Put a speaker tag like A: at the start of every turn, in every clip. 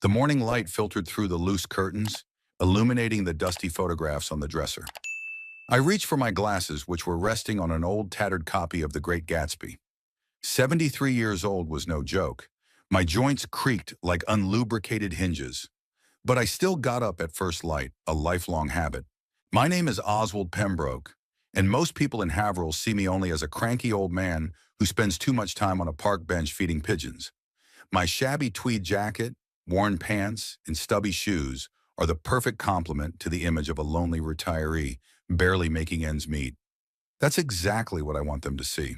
A: The morning light filtered through the loose curtains, illuminating the dusty photographs on the dresser. I reached for my glasses, which were resting on an old tattered copy of The Great Gatsby. 73 years old was no joke. My joints creaked like unlubricated hinges. But I still got up at first light, a lifelong habit. My name is Oswald Pembroke, and most people in Haverhill see me only as a cranky old man who spends too much time on a park bench feeding pigeons. My shabby tweed jacket, worn pants, and stubby shoes are the perfect complement to the image of a lonely retiree barely making ends meet. That's exactly what I want them to see.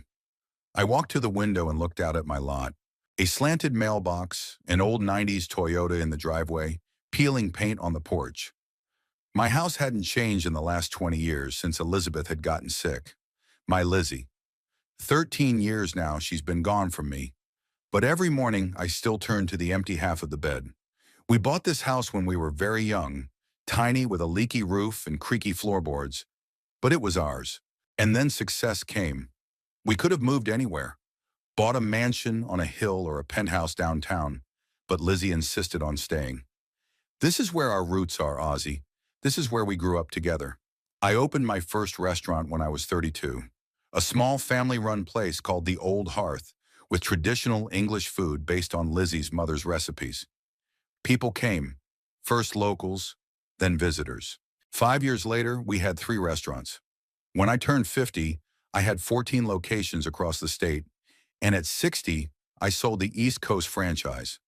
A: I walked to the window and looked out at my lot. A slanted mailbox, an old 90s Toyota in the driveway, peeling paint on the porch. My house hadn't changed in the last 20 years since Elizabeth had gotten sick. My Lizzie. 13 years now she's been gone from me. But every morning I still turn to the empty half of the bed. We bought this house when we were very young, tiny with a leaky roof and creaky floorboards, but it was ours. And then success came. We could have moved anywhere, bought a mansion on a hill or a penthouse downtown, but Lizzie insisted on staying. This is where our roots are, Ozzy. This is where we grew up together. I opened my first restaurant when I was 32, a small family-run place called The Old Hearth, with traditional English food based on Lizzie's mother's recipes. People came, first locals, then visitors. 5 years later, we had 3 restaurants. When I turned 50, I had 14 locations across the state, and at 60, I sold the East Coast franchise.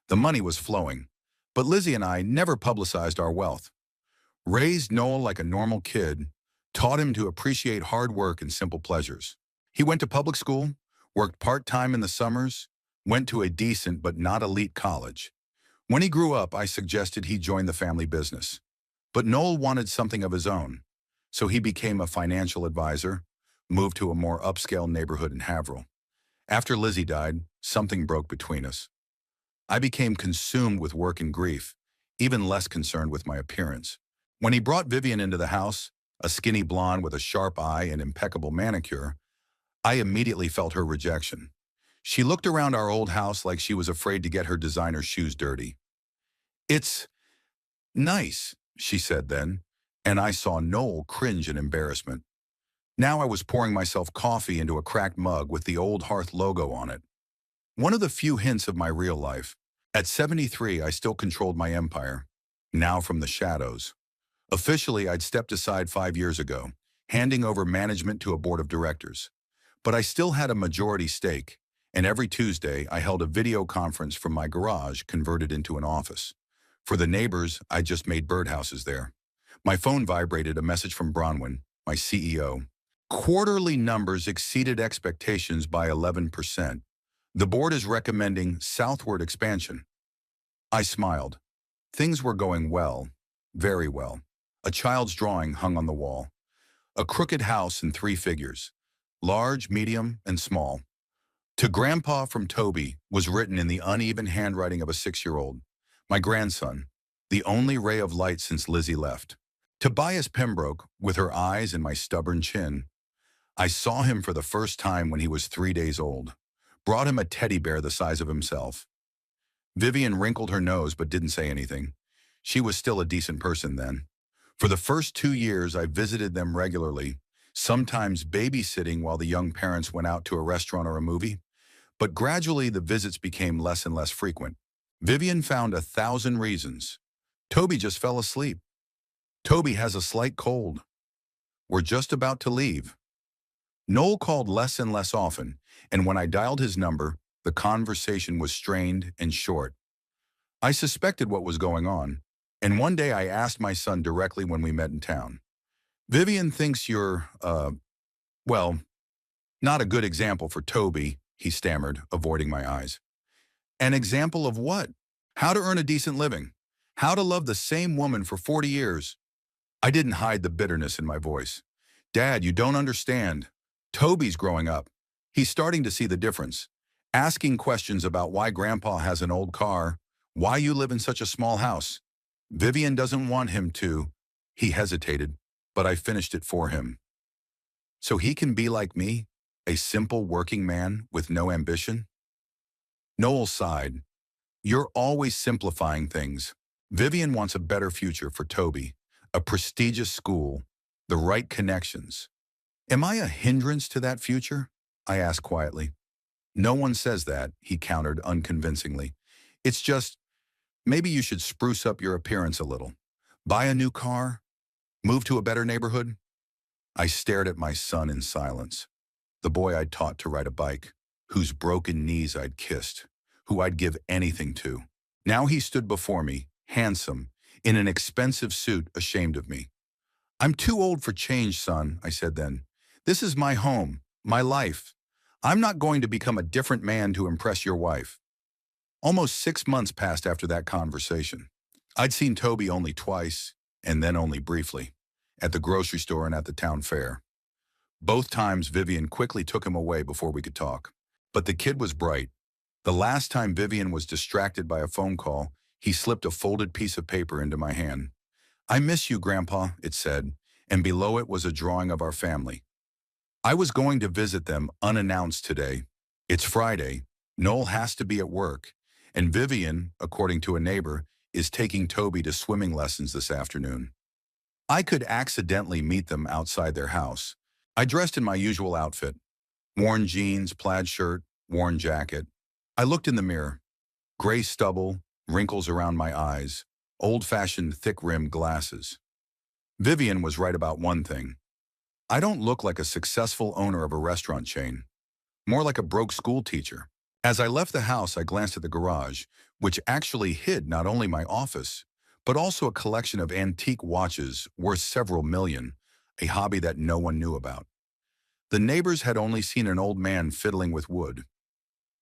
A: The money was flowing, but Lizzie and I never publicized our wealth. Raised Noel like a normal kid, taught him to appreciate hard work and simple pleasures. He went to public school, worked part-time in the summers, went to a decent but not elite college. When he grew up, I suggested he join the family business. But Noel wanted something of his own, so he became a financial advisor, moved to a more upscale neighborhood in Haverhill. After Lizzie died, something broke between us. I became consumed with work and grief, even less concerned with my appearance. When he brought Vivian into the house, a skinny blonde with a sharp eye and impeccable manicure, I immediately felt her rejection. She looked around our old house like she was afraid to get her designer shoes dirty. "It's nice," she said then, and I saw Noel cringe in embarrassment. Now I was pouring myself coffee into a cracked mug with the Old Hearth logo on it. One of the few hints of my real life. At 73, I still controlled my empire, now from the shadows. Officially, I'd stepped aside 5 years ago, handing over management to a board of directors. But I still had a majority stake, and every Tuesday I held a video conference from my garage converted into an office. For the neighbors, I just made birdhouses there. My phone vibrated, a message from Bronwyn, my CEO. Quarterly numbers exceeded expectations by 11%. The board is recommending southward expansion. I smiled. Things were going well, very well. A child's drawing hung on the wall. A crooked house in 3 figures, large, medium, and small. To Grandpa from Toby was written in the uneven handwriting of a 6-year-old. My grandson, the only ray of light since Lizzie left. Tobias Pembroke, with her eyes and my stubborn chin. I saw him for the first time when he was 3 days old. Brought him a teddy bear the size of himself. Vivian wrinkled her nose but didn't say anything. She was still a decent person then. For the first 2 years, I visited them regularly, sometimes babysitting while the young parents went out to a restaurant or a movie. But gradually, the visits became less and less frequent. Vivian found 1,000 reasons. Toby just fell asleep. Toby has a slight cold. We're just about to leave. Noel called less and less often, and when I dialed his number, the conversation was strained and short. I suspected what was going on, and one day I asked my son directly when we met in town. "Vivian thinks you're, well, not a good example for Toby," he stammered, avoiding my eyes. "An example of what? How to earn a decent living? How to love the same woman for 40 years? I didn't hide the bitterness in my voice. "Dad, you don't understand. Toby's growing up. He's starting to see the difference. Asking questions about why Grandpa has an old car, why you live in such a small house. Vivian doesn't want him to." He hesitated, but I finished it for him. "So he can be like me, a simple working man with no ambition?" Noel sighed. You're always simplifying things. Vivian wants a better future for Toby, a prestigious school, the right connections. Am I a hindrance to that future? I asked quietly. No one says that, he countered unconvincingly. It's just, maybe you should spruce up your appearance a little. Buy a new car? Move to a better neighborhood? I stared at my son in silence. The boy I'd taught to ride a bike, whose broken knees I'd kissed, who I'd give anything to. Now he stood before me, handsome, in an expensive suit, ashamed of me. I'm too old for change, son, I said then. This is my home, my life. I'm not going to become a different man to impress your wife. Almost 6 months passed after that conversation. I'd seen Toby only twice, and then only briefly, at the grocery store and at the town fair. Both times Vivian quickly took him away before we could talk. But the kid was bright. The last time Vivian was distracted by a phone call, he slipped a folded piece of paper into my hand. I miss you, Grandpa, it said, and below it was a drawing of our family. I was going to visit them unannounced today. It's Friday. Noel has to be at work, and Vivian, according to a neighbor, is taking Toby to swimming lessons this afternoon. I could accidentally meet them outside their house. I dressed in my usual outfit, worn jeans, plaid shirt, worn jacket. I looked in the mirror. Gray stubble, wrinkles around my eyes, old-fashioned thick-rimmed glasses. Vivian was right about one thing. I don't look like a successful owner of a restaurant chain, more like a broke school teacher. As I left the house, I glanced at the garage, which actually hid not only my office, but also a collection of antique watches worth several million, a hobby that no one knew about. The neighbors had only seen an old man fiddling with wood.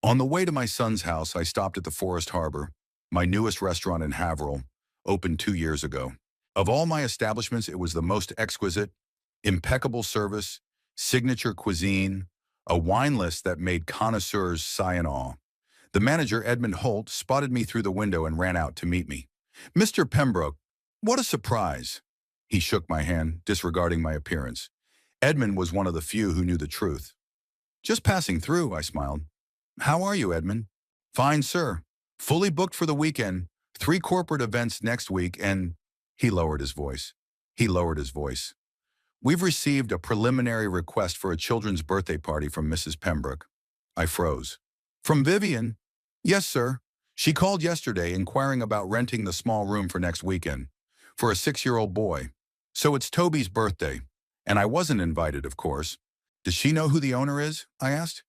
A: On the way to my son's house, I stopped at the Forest Harbor, my newest restaurant in Haverhill, opened 2 years ago. Of all my establishments, it was the most exquisite, impeccable service, signature cuisine, a wine list that made connoisseurs sigh in awe. The manager, Edmund Holt, spotted me through the window and ran out to meet me. Mr. Pembroke, what a surprise. He shook my hand, disregarding my appearance. Edmund was one of the few who knew the truth. Just passing through, I smiled. How are you, Edmund? Fine, sir. Fully booked for the weekend, 3 corporate events next week, and he lowered his voice. We've received a preliminary request for a children's birthday party from Mrs. Pembroke. I froze. From Vivian? Yes, sir. She called yesterday inquiring about renting the small room for next weekend, for a 6-year-old boy. So it's Toby's birthday, and I wasn't invited, of course. Does she know who the owner is? I asked.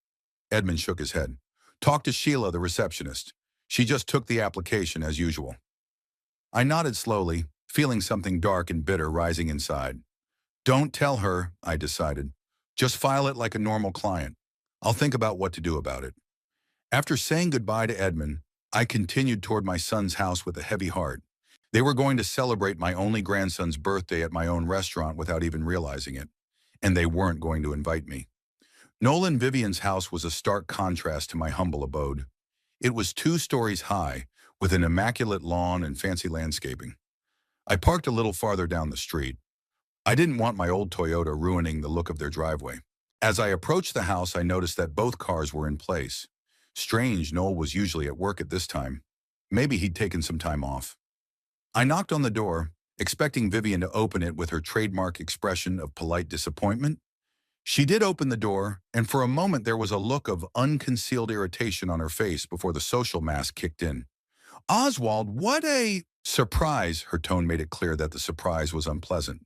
A: Edmund shook his head. Talk to Sheila, the receptionist. She just took the application as usual. I nodded slowly, feeling something dark and bitter rising inside. Don't tell her, I decided. Just file it like a normal client. I'll think about what to do about it. After saying goodbye to Edmund, I continued toward my son's house with a heavy heart. They were going to celebrate my only grandson's birthday at my own restaurant without even realizing it, and they weren't going to invite me. Noel and Vivian's house was a stark contrast to my humble abode. It was 2 stories high, with an immaculate lawn and fancy landscaping. I parked a little farther down the street. I didn't want my old Toyota ruining the look of their driveway. As I approached the house, I noticed that both cars were in place. Strange, Noel was usually at work at this time. Maybe he'd taken some time off. I knocked on the door, expecting Vivian to open it with her trademark expression of polite disappointment. She did open the door, and for a moment there was a look of unconcealed irritation on her face before the social mask kicked in. Oswald, what a surprise! Her tone made it clear that the surprise was unpleasant.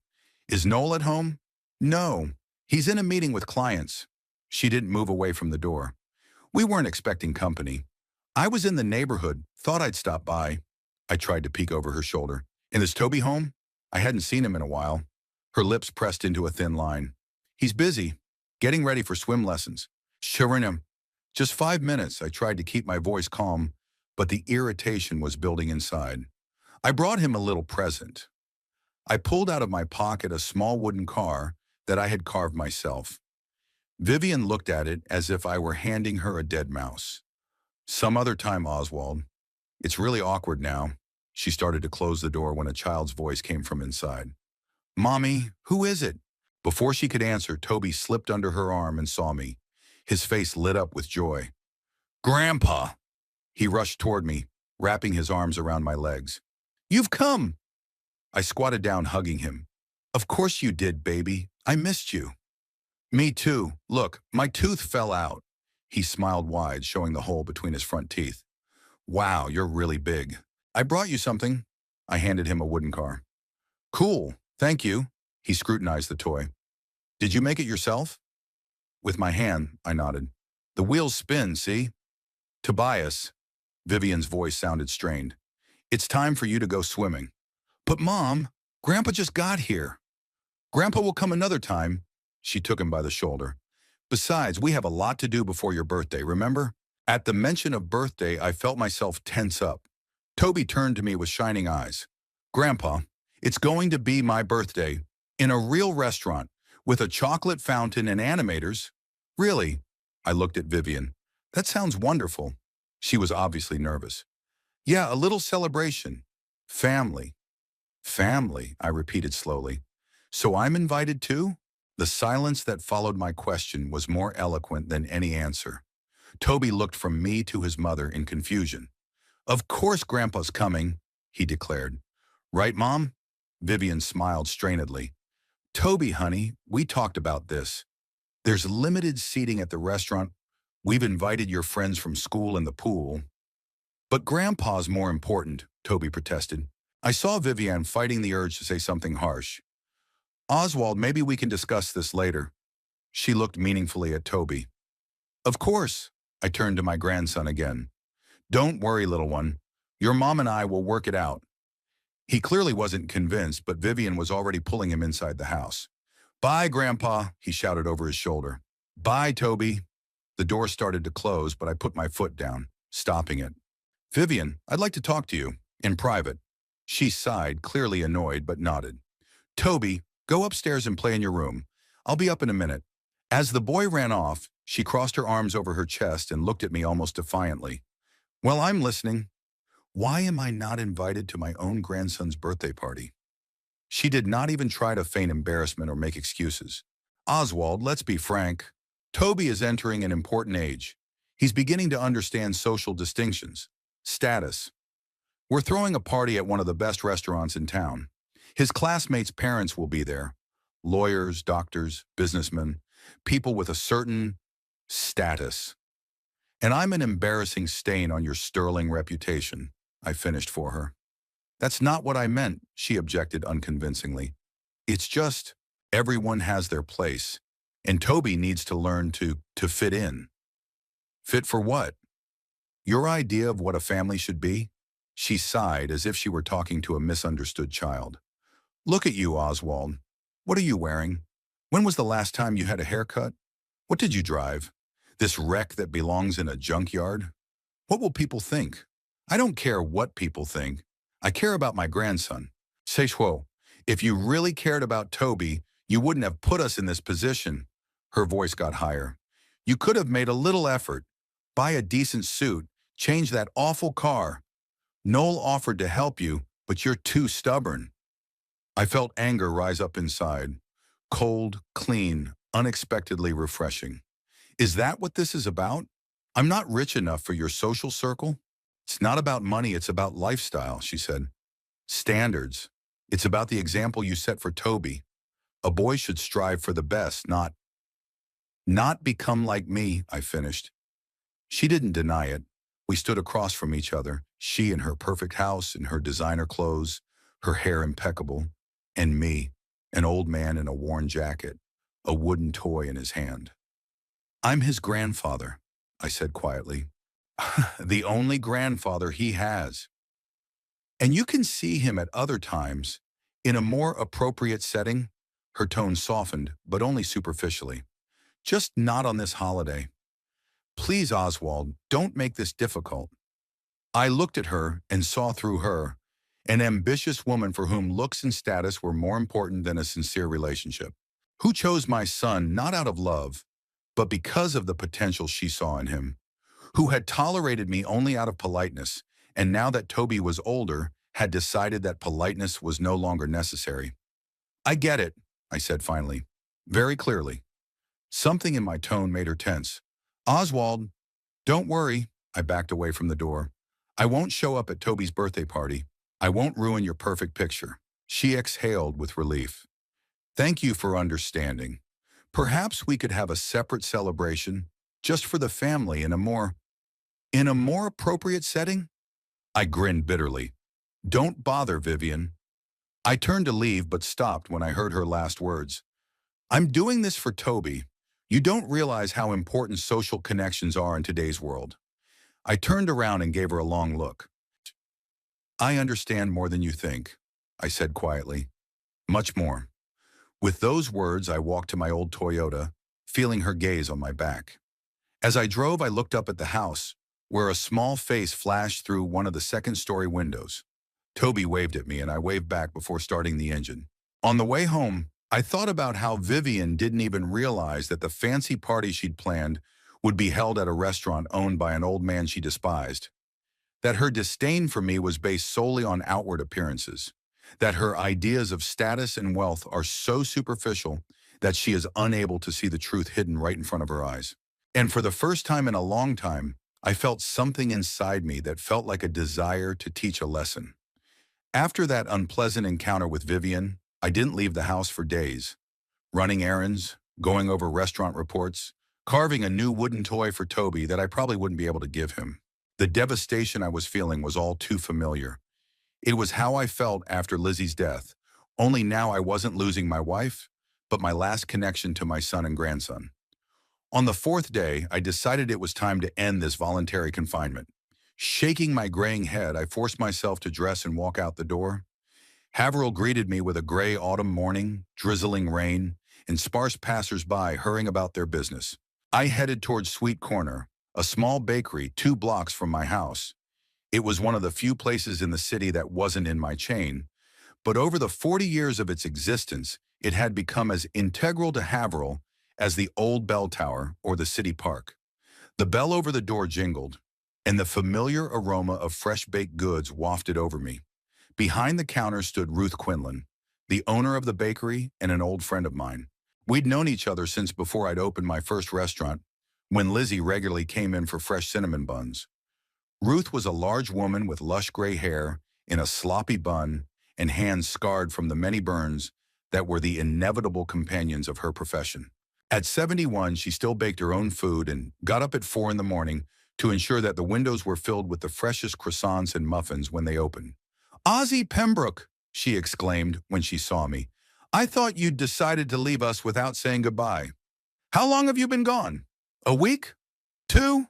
A: Is Noel at home? No. He's in a meeting with clients. She didn't move away from the door. We weren't expecting company. I was in the neighborhood, thought I'd stop by. I tried to peek over her shoulder. And is Toby home? I hadn't seen him in a while. Her lips pressed into a thin line. He's busy, getting ready for swim lessons. Sharinam. Just 5 minutes. I tried to keep my voice calm, but the irritation was building inside. I brought him a little present. I pulled out of my pocket a small wooden car that I had carved myself. Vivian looked at it as if I were handing her a dead mouse. Some other time, Oswald. It's really awkward now. She started to close the door when a child's voice came from inside. Mommy, who is it? Before she could answer, Toby slipped under her arm and saw me. His face lit up with joy. Grandpa! He rushed toward me. wrapping his arms around my legs. "You've come!" I squatted down, hugging him. "Of course you did, baby. I missed you." "Me too. Look, my tooth fell out." He smiled wide, showing the hole between his front teeth. "Wow, you're really big. I brought you something." I handed him a wooden car. "Cool, thank you." He scrutinized the toy. "Did you make it yourself?" With my hand, I nodded. "The wheels spin, see?" "Tobias," Vivian's voice sounded strained. "It's time for you to go swimming." "But Mom, Grandpa just got here." "Grandpa will come another time." She took him by the shoulder. "Besides, we have a lot to do before your birthday, remember?" At the mention of birthday, I felt myself tense up. Toby turned to me with shining eyes. "Grandpa, it's going to be my birthday, in a real restaurant, with a chocolate fountain and animators." "Really?" I looked at Vivian. "That sounds wonderful." She was obviously nervous. "Yeah, a little celebration. Family." "Family," I repeated slowly. "So I'm invited too?" The silence that followed my question was more eloquent than any answer. Toby looked from me to his mother in confusion. "Of course Grandpa's coming," he declared. "Right, Mom?" Vivian smiled strainedly. "Toby, honey, we talked about this. There's limited seating at the restaurant. We've invited your friends from school and the pool." "But Grandpa's more important," Toby protested. I saw Vivian fighting the urge to say something harsh. "Oswald, maybe we can discuss this later." She looked meaningfully at Toby. "Of course." I turned to my grandson again. "Don't worry, little one. Your mom and I will work it out." He clearly wasn't convinced, but Vivian was already pulling him inside the house. "Bye, Grandpa," he shouted over his shoulder. "Bye, Toby." The door started to close, but I put my foot down, stopping it. "Vivian, I'd like to talk to you, in private." She sighed, clearly annoyed, but nodded. "Toby, go upstairs and play in your room. I'll be up in a minute." As the boy ran off, she crossed her arms over her chest and looked at me almost defiantly. "Well, I'm listening. Why am I not invited to my own grandson's birthday party?" She did not even try to feign embarrassment or make excuses. "Oswald, let's be frank. Toby is entering an important age. He's beginning to understand social distinctions, status. We're throwing a party at one of the best restaurants in town. His classmates' parents will be there. Lawyers, doctors, businessmen, people with a certain status. And I'm an embarrassing stain on your sterling reputation," I finished for her. "That's not what I meant," she objected unconvincingly. "It's just, everyone has their place, and Toby needs to learn to fit in." "Fit for what?" "Your idea of what a family should be?" She sighed as if she were talking to a misunderstood child. "Look at you, Oswald. What are you wearing? When was the last time you had a haircut? What did you drive? This wreck that belongs in a junkyard? What will people think?" "I don't care what people think. I care about my grandson." "Seichwo, if you really cared about Toby, you wouldn't have put us in this position." Her voice got higher. "You could have made a little effort. Buy a decent suit. Change that awful car. Noel offered to help you, but you're too stubborn." I felt anger rise up inside. Cold, clean, unexpectedly refreshing. "Is that what this is about? I'm not rich enough for your social circle." "It's not about money, it's about lifestyle," she said. "Standards. It's about the example you set for Toby. A boy should strive for the best, not become like me," I finished. She didn't deny it. We stood across from each other, she in her perfect house, in her designer clothes, her hair impeccable, and me, an old man in a worn jacket, a wooden toy in his hand. "I'm his grandfather," I said quietly. "The only grandfather he has. And you can see him at other times, in a more appropriate setting." Her tone softened, but only superficially. "Just not on this holiday. Please, Oswald, don't make this difficult." I looked at her and saw through her, an ambitious woman for whom looks and status were more important than a sincere relationship, who chose my son not out of love, but because of the potential she saw in him, who had tolerated me only out of politeness, and now that Toby was older, had decided that politeness was no longer necessary. "I get it," I said finally, very clearly. Something in my tone made her tense. "Oswald, don't worry." I backed away from the door. I won't show up at Toby's birthday party. I won't ruin your perfect picture. She exhaled with relief. Thank you for understanding. Perhaps we could have a separate celebration, just for the family in a more appropriate setting? I grinned bitterly. Don't bother, Vivian. I turned to leave but stopped when I heard her last words. I'm doing this for Toby. You don't realize how important social connections are in today's world. I turned around and gave her a long look. I understand more than you think, I said quietly. Much more. With those words, I walked to my old Toyota, feeling her gaze on my back. As I drove, I looked up at the house, where a small face flashed through one of the second-story windows. Toby waved at me, and I waved back before starting the engine. On the way home, I thought about how Vivian didn't even realize that the fancy party she'd planned would be held at a restaurant owned by an old man she despised, that her disdain for me was based solely on outward appearances, that her ideas of status and wealth are so superficial that she is unable to see the truth hidden right in front of her eyes. And for the first time in a long time, I felt something inside me that felt like a desire to teach a lesson. After that unpleasant encounter with Vivian, I didn't leave the house for days, running errands, going over restaurant reports, carving a new wooden toy for Toby that I probably wouldn't be able to give him. The devastation I was feeling was all too familiar. It was how I felt after Lizzie's death, only now I wasn't losing my wife, but my last connection to my son and grandson. On the fourth day, I decided it was time to end this voluntary confinement. Shaking my graying head, I forced myself to dress and walk out the door. Haverhill greeted me with a gray autumn morning, drizzling rain, and sparse passers-by hurrying about their business. I headed towards Sweet Corner, a small bakery 2 blocks from my house. It was one of the few places in the city that wasn't in my chain, but over the 40 years of its existence, it had become as integral to Haverhill as the old bell tower or the city park. The bell over the door jingled, and the familiar aroma of fresh baked goods wafted over me. Behind the counter stood Ruth Quinlan, the owner of the bakery and an old friend of mine. We'd known each other since before I'd opened my first restaurant, when Lizzie regularly came in for fresh cinnamon buns. Ruth was a large woman with lush gray hair in a sloppy bun and hands scarred from the many burns that were the inevitable companions of her profession. At 71, she still baked her own food and got up at 4 in the morning to ensure that the windows were filled with the freshest croissants and muffins when they opened. "Ozzie Pembroke," she exclaimed when she saw me. "I thought you'd decided to leave us without saying goodbye. How long have you been gone? A week? 2?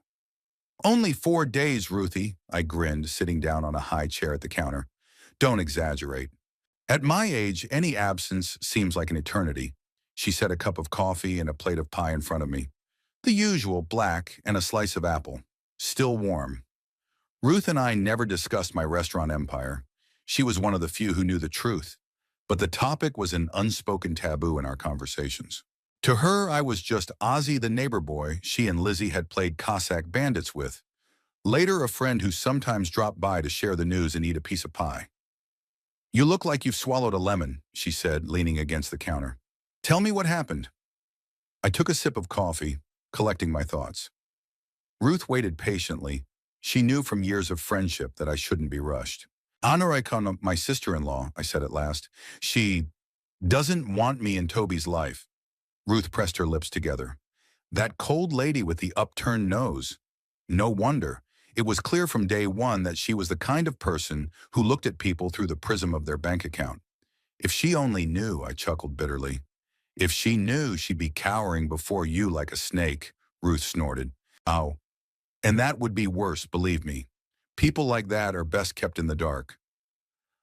A: "Only 4 days, Ruthie," I grinned, sitting down on a high chair at the counter. "Don't exaggerate. At my age, any absence seems like an eternity." She set a cup of coffee and a plate of pie in front of me. The usual, black, and a slice of apple. Still warm. Ruth and I never discussed my restaurant empire. She was one of the few who knew the truth, but the topic was an unspoken taboo in our conversations. To her, I was just Ozzie the neighbor boy she and Lizzie had played Cossack bandits with. Later, a friend who sometimes dropped by to share the news and eat a piece of pie. "You look like you've swallowed a lemon," she said, leaning against the counter. "Tell me what happened." I took a sip of coffee, collecting my thoughts. Ruth waited patiently. She knew from years of friendship that I shouldn't be rushed. "Honorika, my sister-in-law," I said at last. "She doesn't want me in Toby's life." Ruth pressed her lips together. That cold lady with the upturned nose. No wonder. It was clear from day one that she was the kind of person who looked at people through the prism of their bank account. If she only knew, I chuckled bitterly. "If she knew, she'd be cowering before you like a snake," Ruth snorted. "Oh, and that would be worse, believe me. People like that are best kept in the dark."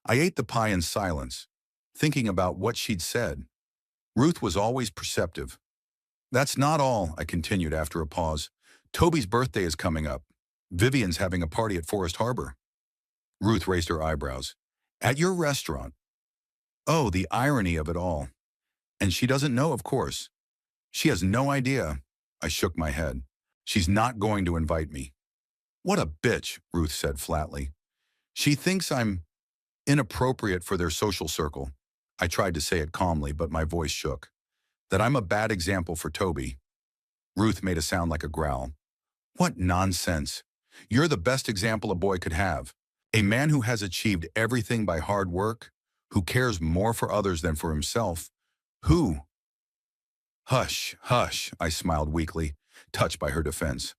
A: I ate the pie in silence, thinking about what she'd said. Ruth was always perceptive. "That's not all," I continued after a pause. "Toby's birthday is coming up. Vivian's having a party at Forest Harbor." Ruth raised her eyebrows. "At your restaurant?" Oh, the irony of it all. And she doesn't know, of course. She has no idea. I shook my head. "She's not going to invite me." "What a bitch," Ruth said flatly. "She thinks I'm inappropriate for their social circle." I tried to say it calmly, but my voice shook. "That I'm a bad example for Toby." Ruth made a sound like a growl. "What nonsense. You're the best example a boy could have. A man who has achieved everything by hard work, who cares more for others than for himself, who— Hush, hush, I smiled weakly, touched by her defense.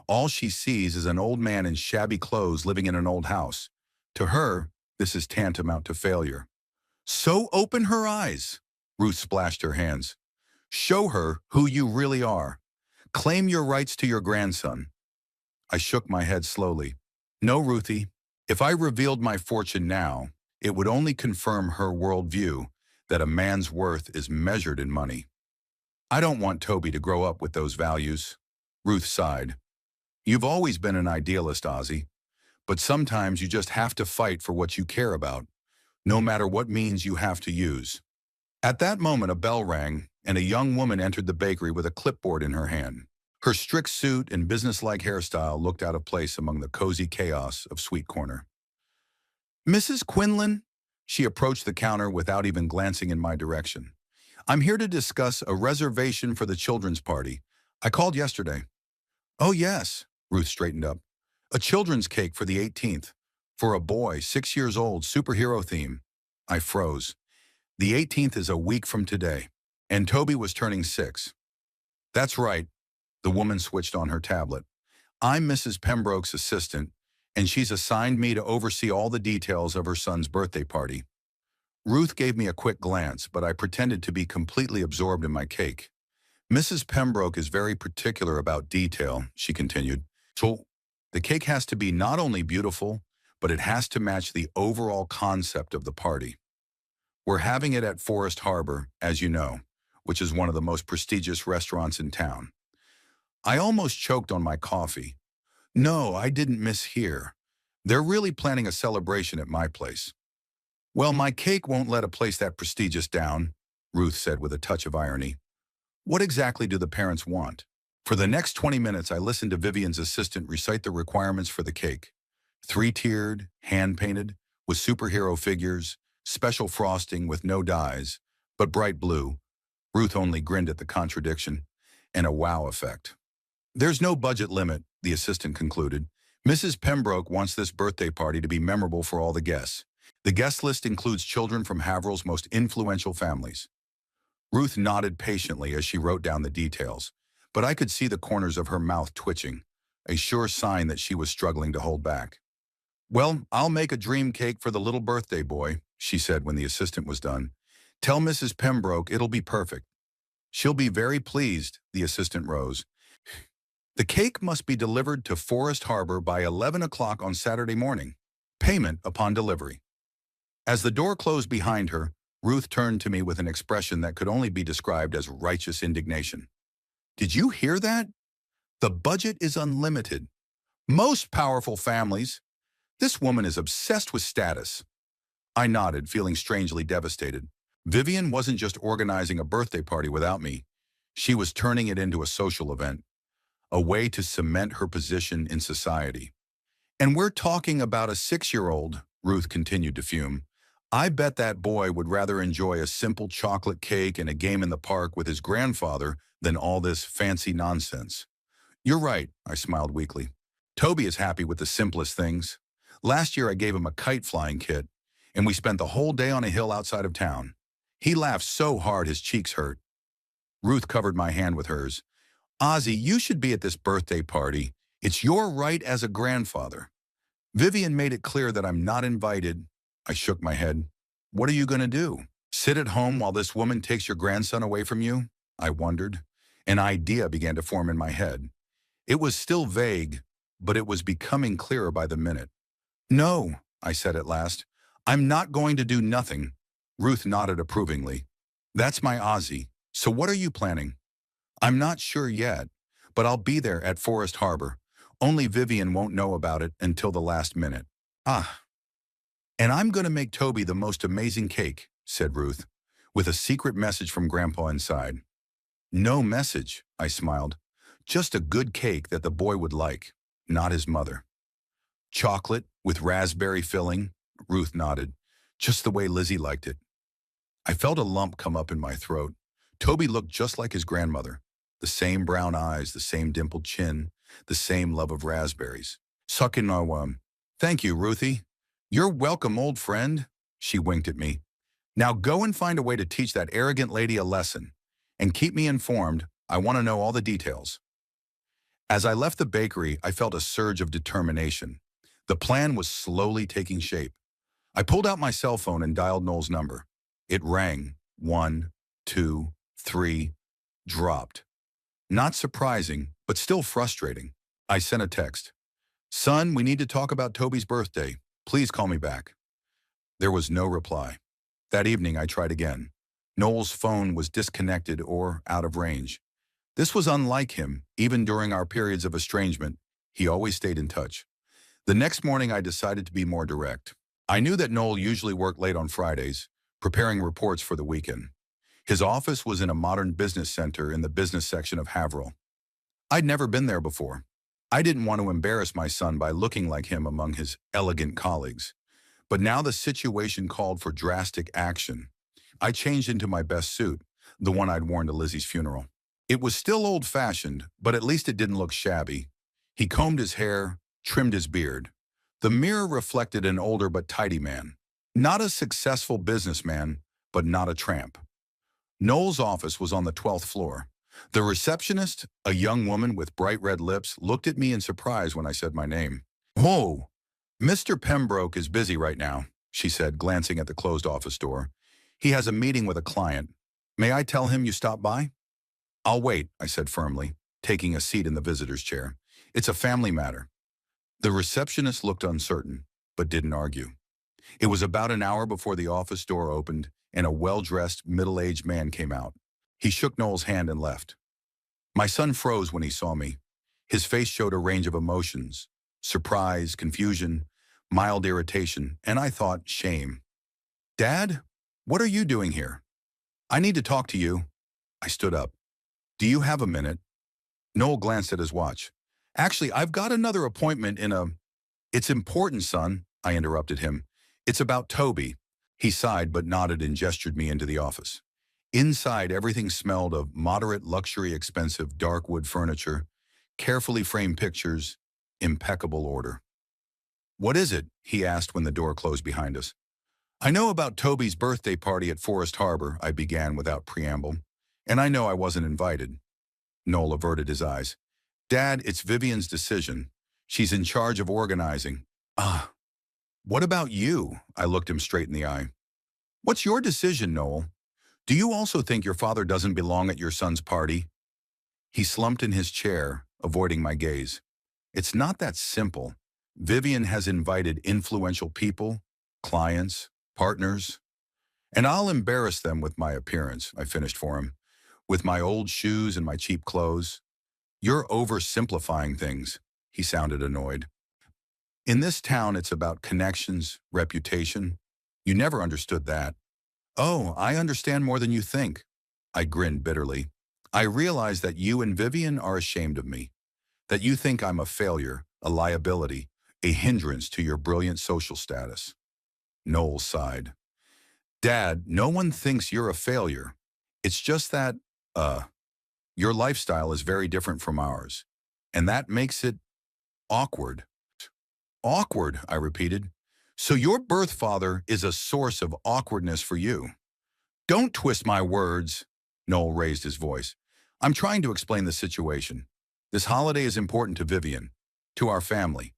A: All she sees is an old man in shabby clothes living in an old house. To her, this is tantamount to failure. So open her eyes. Ruth splashed her hands. Show her who you really are. Claim your rights to your grandson. I shook my head slowly. No, Ruthie. If I revealed my fortune now, it would only confirm her worldview that a man's worth is measured in money. I don't want Toby to grow up with those values. Ruth sighed. You've always been an idealist, Ozzy, but sometimes you just have to fight for what you care about, no matter what means you have to use. At that moment, a bell rang, and a young woman entered the bakery with a clipboard in her hand. Her strict suit and businesslike hairstyle looked out of place among the cozy chaos of Sweet Corner. Mrs. Quinlan? She approached the counter without even glancing in my direction. I'm here to discuss a reservation for the children's party. I called yesterday. Oh, yes, Ruth straightened up. A children's cake for the 18th. For a boy, 6 years old, superhero theme. I froze. The 18th is a week from today, and Toby was turning 6. That's right, the woman switched on her tablet. I'm Mrs. Pembroke's assistant, and she's assigned me to oversee all the details of her son's birthday party. Ruth gave me a quick glance, but I pretended to be completely absorbed in my cake. Mrs. Pembroke is very particular about detail, she continued. So the cake has to be not only beautiful, but it has to match the overall concept of the party. We're having it at Forest Harbor, as you know, which is one of the most prestigious restaurants in town. I almost choked on my coffee. No, I didn't mishear. They're really planning a celebration at my place. Well, my cake won't let a place that prestigious down, Ruth said with a touch of irony. What exactly do the parents want? For the next 20 minutes, I listened to Vivian's assistant recite the requirements for the cake. 3-tiered, hand-painted, with superhero figures, special frosting with no dyes, but bright blue. Ruth only grinned at the contradiction, and a wow effect. There's no budget limit, the assistant concluded. Mrs. Pembroke wants this birthday party to be memorable for all the guests. The guest list includes children from Haverhill's most influential families. Ruth nodded patiently as she wrote down the details, but I could see the corners of her mouth twitching, a sure sign that she was struggling to hold back. Well, I'll make a dream cake for the little birthday boy, she said when the assistant was done. Tell Mrs. Pembroke it'll be perfect. She'll be very pleased, the assistant rose. The cake must be delivered to Forest Harbor by 11 o'clock on Saturday morning. Payment upon delivery. As the door closed behind her, Ruth turned to me with an expression that could only be described as righteous indignation. Did you hear that? The budget is unlimited. Most powerful families. This woman is obsessed with status. I nodded, feeling strangely devastated. Vivian wasn't just organizing a birthday party without me. She was turning it into a social event, a way to cement her position in society. And we're talking about a 6-year-old, Ruth continued to fume. I bet that boy would rather enjoy a simple chocolate cake and a game in the park with his grandfather than all this fancy nonsense. You're right, I smiled weakly. Toby is happy with the simplest things. Last year I gave him a kite flying kit, and we spent the whole day on a hill outside of town. He laughed so hard his cheeks hurt. Ruth covered my hand with hers. Ozzy, you should be at this birthday party. It's your right as a grandfather. Vivian made it clear that I'm not invited. I shook my head. What are you going to do? Sit at home while this woman takes your grandson away from you? I wondered. An idea began to form in my head. It was still vague, but it was becoming clearer by the minute. No, I said at last. I'm not going to do nothing. Ruth nodded approvingly. That's my Ozzy. So what are you planning? I'm not sure yet, but I'll be there at Forest Harbor. Only Vivian won't know about it until the last minute. Ah. And I'm going to make Toby the most amazing cake, said Ruth, with a secret message from Grandpa inside. No message, I smiled. Just a good cake that the boy would like, not his mother. Chocolate with raspberry filling, Ruth nodded, just the way Lizzie liked it. I felt a lump come up in my throat. Toby looked just like his grandmother. The same brown eyes, the same dimpled chin, the same love of raspberries. Suck in our Thank you, Ruthie. You're welcome, old friend. She winked at me. Now go and find a way to teach that arrogant lady a lesson. And keep me informed. I want to know all the details. As I left the bakery, I felt a surge of determination. The plan was slowly taking shape. I pulled out my cell phone and dialed Noel's number. It rang. 1, 2, 3, dropped. Not surprising, but still frustrating. I sent a text. Son, we need to talk about Toby's birthday. Please call me back. There was no reply. That evening, I tried again. Noel's phone was disconnected or out of range. This was unlike him. Even during our periods of estrangement, he always stayed in touch. The next morning, I decided to be more direct. I knew that Noel usually worked late on Fridays, preparing reports for the weekend. His office was in a modern business center in the business section of Haverhill. I'd never been there before. I didn't want to embarrass my son by looking like him among his elegant colleagues. But now the situation called for drastic action. I changed into my best suit, the one I'd worn to Lizzie's funeral. It was still old-fashioned, but at least it didn't look shabby. He combed his hair, trimmed his beard. The mirror reflected an older but tidy man. Not a successful businessman, but not a tramp. Noel's office was on the 12th floor. The receptionist, a young woman with bright red lips, looked at me in surprise when I said my name. "Whoa, Mr. Pembroke is busy right now," she said, glancing at the closed office door. "He has a meeting with a client. May I tell him you stopped by?" "I'll wait," I said firmly, taking a seat in the visitor's chair. "It's a family matter." The receptionist looked uncertain, but didn't argue. It was about an hour before the office door opened and a well-dressed, middle-aged man came out. He shook Noel's hand and left. My son froze when he saw me. His face showed a range of emotions: surprise, confusion, mild irritation, and I thought shame. "Dad, what are you doing here? I need to talk to you." I stood up. "Do you have a minute?" Noel glanced at his watch. "Actually, I've got another appointment in a—" "It's important, son," I interrupted him. "It's about Toby." He sighed but nodded and gestured me into the office. Inside, everything smelled of moderate luxury expensive dark wood furniture, carefully framed pictures, impeccable order. "What is it?" he asked when the door closed behind us. "I know about Toby's birthday party at Forest Harbor," I began without preamble. "And I know I wasn't invited." Noel averted his eyes. "Dad, it's Vivian's decision. She's in charge of organizing." "Ah, what about you?" I looked him straight in the eye. "What's your decision, Noel? Do you also think your father doesn't belong at your son's party?" He slumped in his chair, avoiding my gaze. "It's not that simple. Vivian has invited influential people, clients, partners, and I'll embarrass them with my appearance," I finished for him, "with my old shoes and my cheap clothes." "You're oversimplifying things," he sounded annoyed. "In this town, it's about connections, reputation. You never understood that." "Oh, I understand more than you think." I grinned bitterly. "I realize that you and Vivian are ashamed of me, that you think I'm a failure, a liability, a hindrance to your brilliant social status." Noel sighed. "Dad, no one thinks you're a failure. It's just that, your lifestyle is very different from ours, and that makes it awkward." "Awkward," I repeated. "So your birth father is a source of awkwardness for you." "Don't twist my words." Noel raised his voice. "I'm trying to explain the situation. This holiday is important to Vivian, to our family.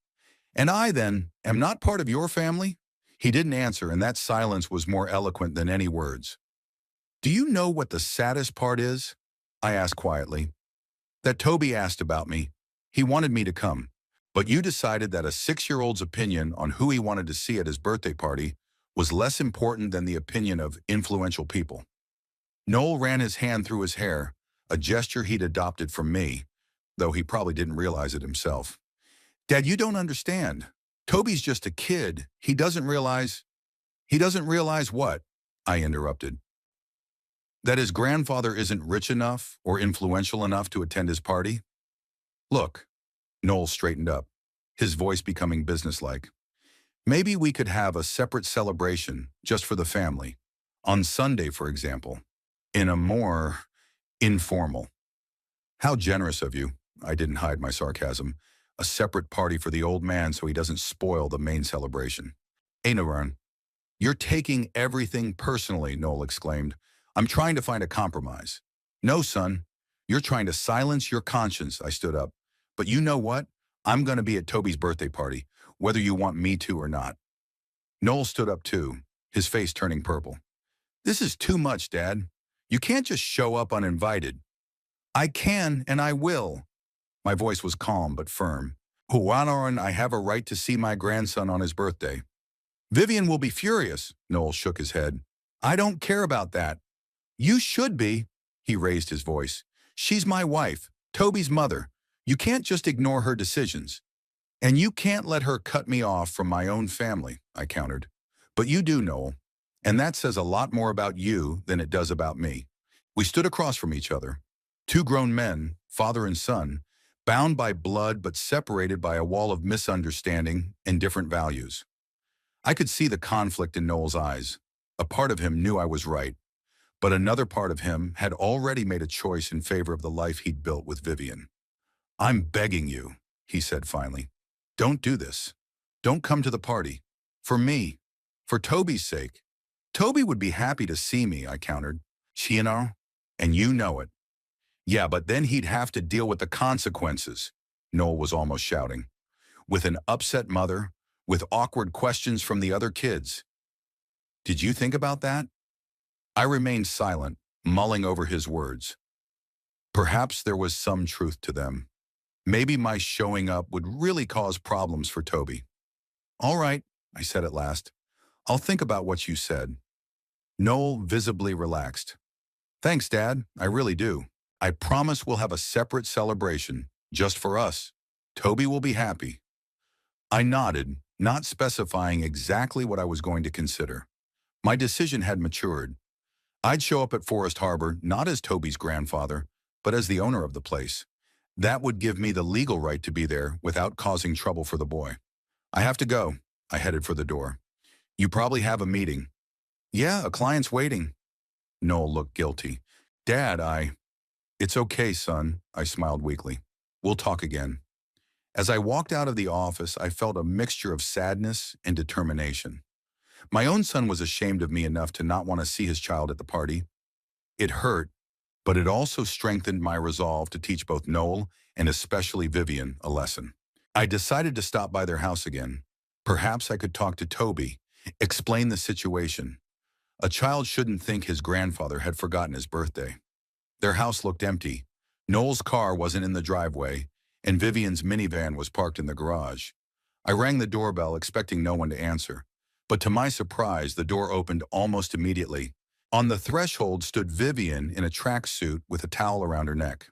A: And I, then, am not part of your family?" He didn't answer, and that silence was more eloquent than any words. "Do you know what the saddest part is?" I asked quietly. "That Toby asked about me. He wanted me to come. But you decided that a 6-year-old's opinion on who he wanted to see at his birthday party was less important than the opinion of influential people." Noel ran his hand through his hair, a gesture he'd adopted from me, though he probably didn't realize it himself. "Dad, you don't understand. Toby's just a kid. He doesn't realize—" "He doesn't realize what?" I interrupted. "That his grandfather isn't rich enough or influential enough to attend his party?" "Look," Noel straightened up, his voice becoming businesslike. "Maybe we could have a separate celebration just for the family. On Sunday, for example. In a more informal—" "How generous of you." I didn't hide my sarcasm. a separate party for the old man so he doesn't spoil the main celebration. Ainaran, you're taking everything personally, Noel exclaimed. I'm trying to find a compromise. No, son. You're trying to silence your conscience, I stood up. But you know what? I'm going to be at Toby's birthday party, whether you want me to or not. Noel stood up too, his face turning purple. This is too much, Dad. You can't just show up uninvited. I can and I will. My voice was calm but firm. Huanaran, I have a right to see my grandson on his birthday. Vivian will be furious, Noel shook his head. I don't care about that. You should be, he raised his voice. She's my wife, Toby's mother. You can't just ignore her decisions. And you can't let her cut me off from my own family, I countered. But you do, Noel. And that says a lot more about you than it does about me. We stood across from each other, two grown men, father and son, bound by blood but separated by a wall of misunderstanding and different values. I could see the conflict in Noel's eyes. A part of him knew I was right, but another part of him had already made a choice in favor of the life he'd built with Vivian. I'm begging you, he said finally. Don't do this. Don't come to the party. For me. For Toby's sake. Toby would be happy to see me, I countered. Shiano, and you know it. Yeah, but then he'd have to deal with the consequences, Noel was almost shouting. With an upset mother, with awkward questions from the other kids. Did you think about that? I remained silent, mulling over his words. Perhaps there was some truth to them. Maybe my showing up would really cause problems for Toby. All right, I said at last. I'll think about what you said. Noel visibly relaxed. Thanks, Dad, I really do. I promise we'll have a separate celebration, just for us. Toby will be happy. I nodded, not specifying exactly what I was going to consider. My decision had matured. I'd show up at Forest Harbor not as Toby's grandfather, but as the owner of the place. That would give me the legal right to be there without causing trouble for the boy. I have to go. I headed for the door. You probably have a meeting. Yeah, a client's waiting. Noel looked guilty. Dad, It's okay, son, I smiled weakly. We'll talk again. As I walked out of the office, I felt a mixture of sadness and determination. My own son was ashamed of me enough to not want to see his child at the party. It hurt, but it also strengthened my resolve to teach both Noel and especially Vivian a lesson. I decided to stop by their house again. Perhaps I could talk to Toby, explain the situation. A child shouldn't think his grandfather had forgotten his birthday. Their house looked empty. Noel's car wasn't in the driveway, and Vivian's minivan was parked in the garage. I rang the doorbell expecting no one to answer, but to my surprise, the door opened almost immediately. On the threshold stood Vivian in a tracksuit with a towel around her neck.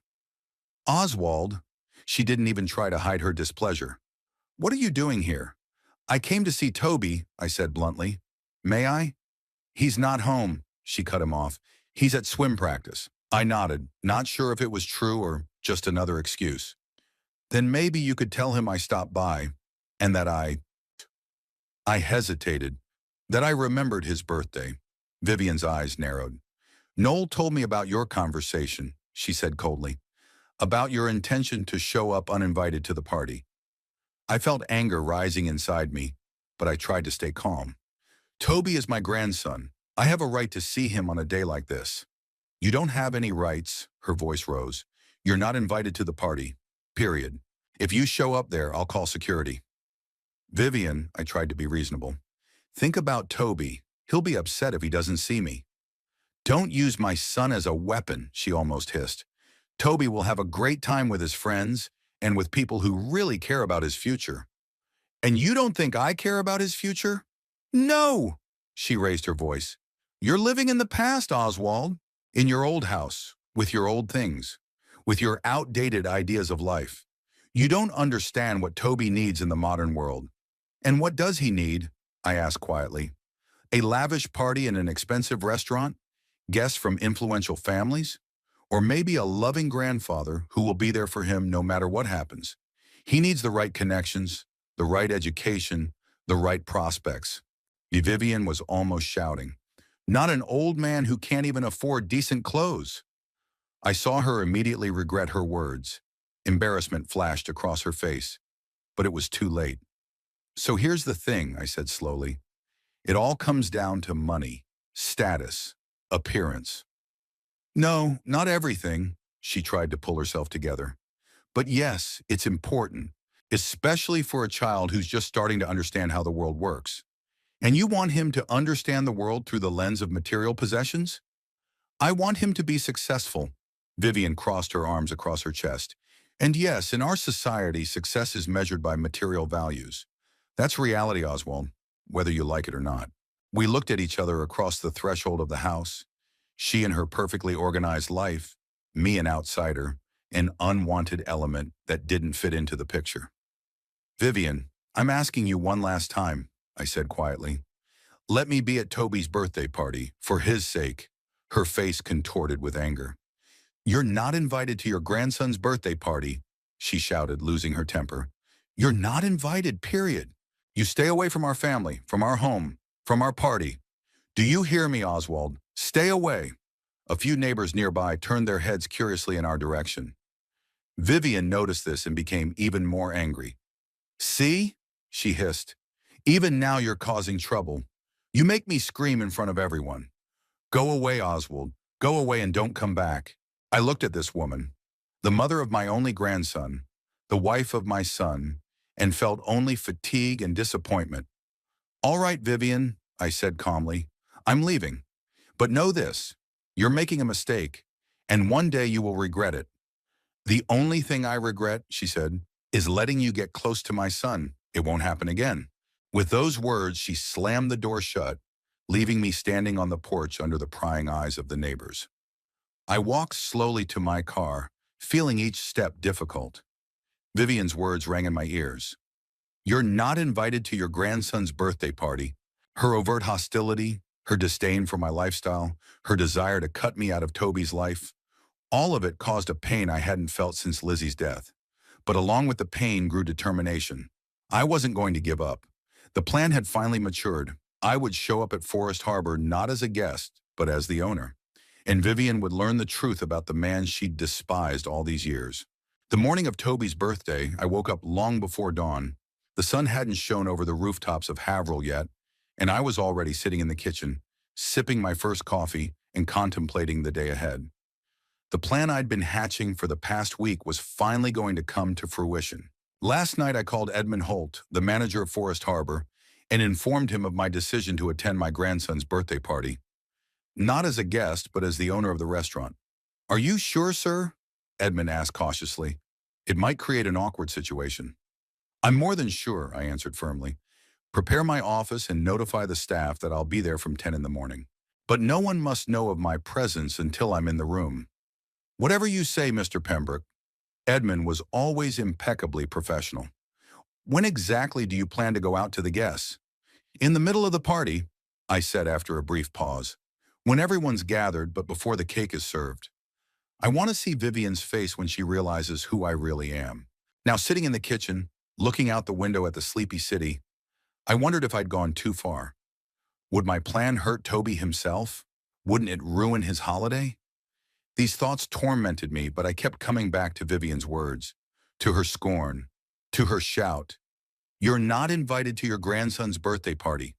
A: Oswald, she didn't even try to hide her displeasure. What are you doing here? I came to see Toby, I said bluntly. May I? He's not home, she cut him off. He's at swim practice. I nodded, not sure if it was true or just another excuse. Then maybe you could tell him I stopped by, and that I hesitated, that I remembered his birthday. Vivian's eyes narrowed. Noel told me about your conversation, she said coldly, about your intention to show up uninvited to the party. I felt anger rising inside me, but I tried to stay calm. Toby is my grandson. I have a right to see him on a day like this. You don't have any rights, her voice rose. You're not invited to the party, period. If you show up there, I'll call security. Vivian, I tried to be reasonable. Think about Toby. He'll be upset if he doesn't see me. Don't use my son as a weapon, she almost hissed. Toby will have a great time with his friends and with people who really care about his future. And you don't think I care about his future? No, she raised her voice. You're living in the past, Oswald. In your old house, with your old things, with your outdated ideas of life. You don't understand what Toby needs in the modern world. And what does he need? I asked quietly. A lavish party in an expensive restaurant? Guests from influential families? Or maybe a loving grandfather who will be there for him no matter what happens? He needs the right connections, the right education, the right prospects. Vivian was almost shouting. Not an old man who can't even afford decent clothes. I saw her immediately regret her words. Embarrassment flashed across her face. but it was too late. So here's the thing, I said slowly. It all comes down to money, status, appearance. No, not everything, she tried to pull herself together. But yes, it's important, especially for a child who's just starting to understand how the world works. And you want him to understand the world through the lens of material possessions? I want him to be successful. Vivian crossed her arms across her chest. And yes, in our society, success is measured by material values. That's reality, Oswald, whether you like it or not. We looked at each other across the threshold of the house. She and her perfectly organized life, me an outsider, an unwanted element that didn't fit into the picture. Vivian, I'm asking you one last time, I said quietly. Let me be at Toby's birthday party, for his sake. Her face contorted with anger. You're not invited to your grandson's birthday party, she shouted, losing her temper. You're not invited, period. You stay away from our family, from our home, from our party. Do you hear me, Oswald? Stay away. A few neighbors nearby turned their heads curiously in our direction. Vivian noticed this and became even more angry. See? She hissed. Even now you're causing trouble. You make me scream in front of everyone. Go away, Oswald. Go away and don't come back. I looked at this woman, the mother of my only grandson, the wife of my son, and felt only fatigue and disappointment. All right, Vivian, I said calmly. I'm leaving. But know this, you're making a mistake, and one day you will regret it. The only thing I regret, she said, is letting you get close to my son. It won't happen again. With those words, she slammed the door shut, leaving me standing on the porch under the prying eyes of the neighbors. I walked slowly to my car, feeling each step difficult. Vivian's words rang in my ears. You're not invited to your grandson's birthday party. Her overt hostility, her disdain for my lifestyle, her desire to cut me out of Toby's life, all of it caused a pain I hadn't felt since Lizzie's death. But along with the pain grew determination. I wasn't going to give up. The plan had finally matured. I would show up at Forest Harbor not as a guest, but as the owner. And Vivian would learn the truth about the man she'd despised all these years. The morning of Toby's birthday, I woke up long before dawn. The sun hadn't shone over the rooftops of Haverhill yet, and I was already sitting in the kitchen, sipping my first coffee and contemplating the day ahead. The plan I'd been hatching for the past week was finally going to come to fruition. Last night I called Edmund Holt, the manager of Forest Harbor, and informed him of my decision to attend my grandson's birthday party. Not as a guest, but as the owner of the restaurant. Are you sure, sir? Edmund asked cautiously. It might create an awkward situation. I'm more than sure, I answered firmly. Prepare my office and notify the staff that I'll be there from 10 in the morning. But no one must know of my presence until I'm in the room. Whatever you say, Mr. Pembroke. Edmund was always impeccably professional. When exactly do you plan to go out to the guests? In the middle of the party, I said after a brief pause. When everyone's gathered, but before the cake is served. I want to see Vivian's face when she realizes who I really am. Now sitting in the kitchen, looking out the window at the sleepy city, I wondered if I'd gone too far. Would my plan hurt Toby himself? Wouldn't it ruin his holiday? These thoughts tormented me, but I kept coming back to Vivian's words, to her scorn, to her shout. You're not invited to your grandson's birthday party.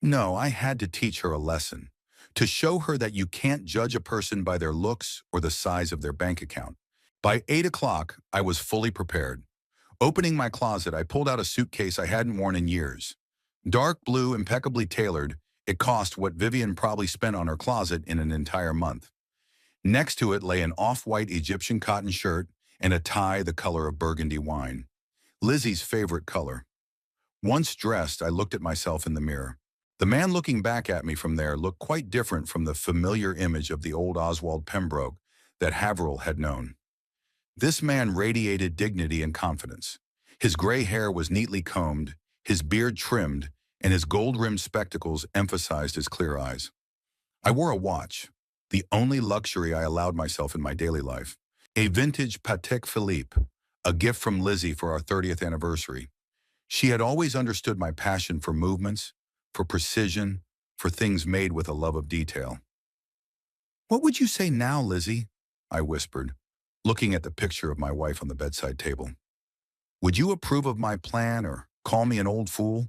A: No, I had to teach her a lesson, to show her that you can't judge a person by their looks or the size of their bank account. By 8 o'clock, I was fully prepared. Opening my closet, I pulled out a suitcase I hadn't worn in years. Dark blue, impeccably tailored, it cost what Vivian probably spent on her closet in an entire month. Next to it lay an off-white Egyptian cotton shirt and a tie the color of burgundy wine. Lizzie's favorite color. Once dressed, I looked at myself in the mirror. The man looking back at me from there looked quite different from the familiar image of the old Oswald Pembroke that Haverhill had known. This man radiated dignity and confidence. His gray hair was neatly combed, his beard trimmed, and his gold-rimmed spectacles emphasized his clear eyes. I wore a watch, the only luxury I allowed myself in my daily life. A vintage Patek Philippe, a gift from Lizzie for our 30th anniversary. She had always understood my passion for movements, for precision, for things made with a love of detail. What would you say now, Lizzie? I whispered, looking at the picture of my wife on the bedside table. Would you approve of my plan or call me an old fool?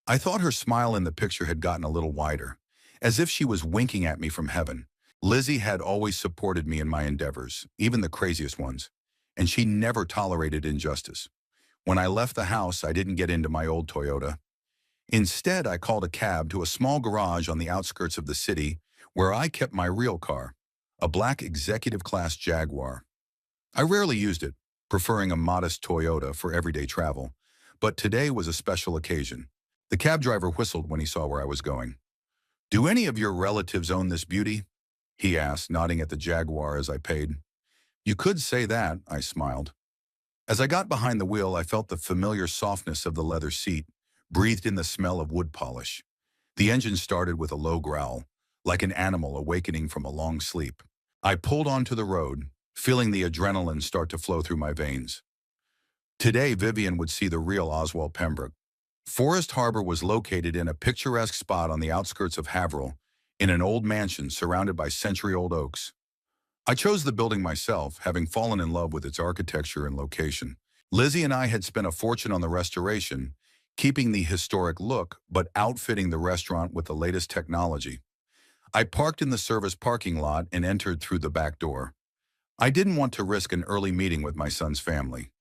A: I thought her smile in the picture had gotten a little wider, as if she was winking at me from heaven. Lizzie had always supported me in my endeavors, even the craziest ones, and she never tolerated injustice. When I left the house, I didn't get into my old Toyota. Instead, I called a cab to a small garage on the outskirts of the city where I kept my real car, a black executive-class Jaguar. I rarely used it, preferring a modest Toyota for everyday travel, but today was a special occasion. The cab driver whistled when he saw where I was going. "Do any of your relatives own this beauty?" he asked, nodding at the Jaguar as I paid. "You could say that," I smiled. As I got behind the wheel, I felt the familiar softness of the leather seat, breathed in the smell of wood polish. The engine started with a low growl, like an animal awakening from a long sleep. I pulled onto the road, feeling the adrenaline start to flow through my veins. Today, Vivian would see the real Oswald Pembroke. Forest Harbor was located in a picturesque spot on the outskirts of Haverhill, in an old mansion surrounded by century-old oaks. I chose the building myself, having fallen in love with its architecture and location. Lizzie and I had spent a fortune on the restoration, keeping the historic look, but outfitting the restaurant with the latest technology. I parked in the service parking lot and entered through the back door. I didn't want to risk an early meeting with my son's family.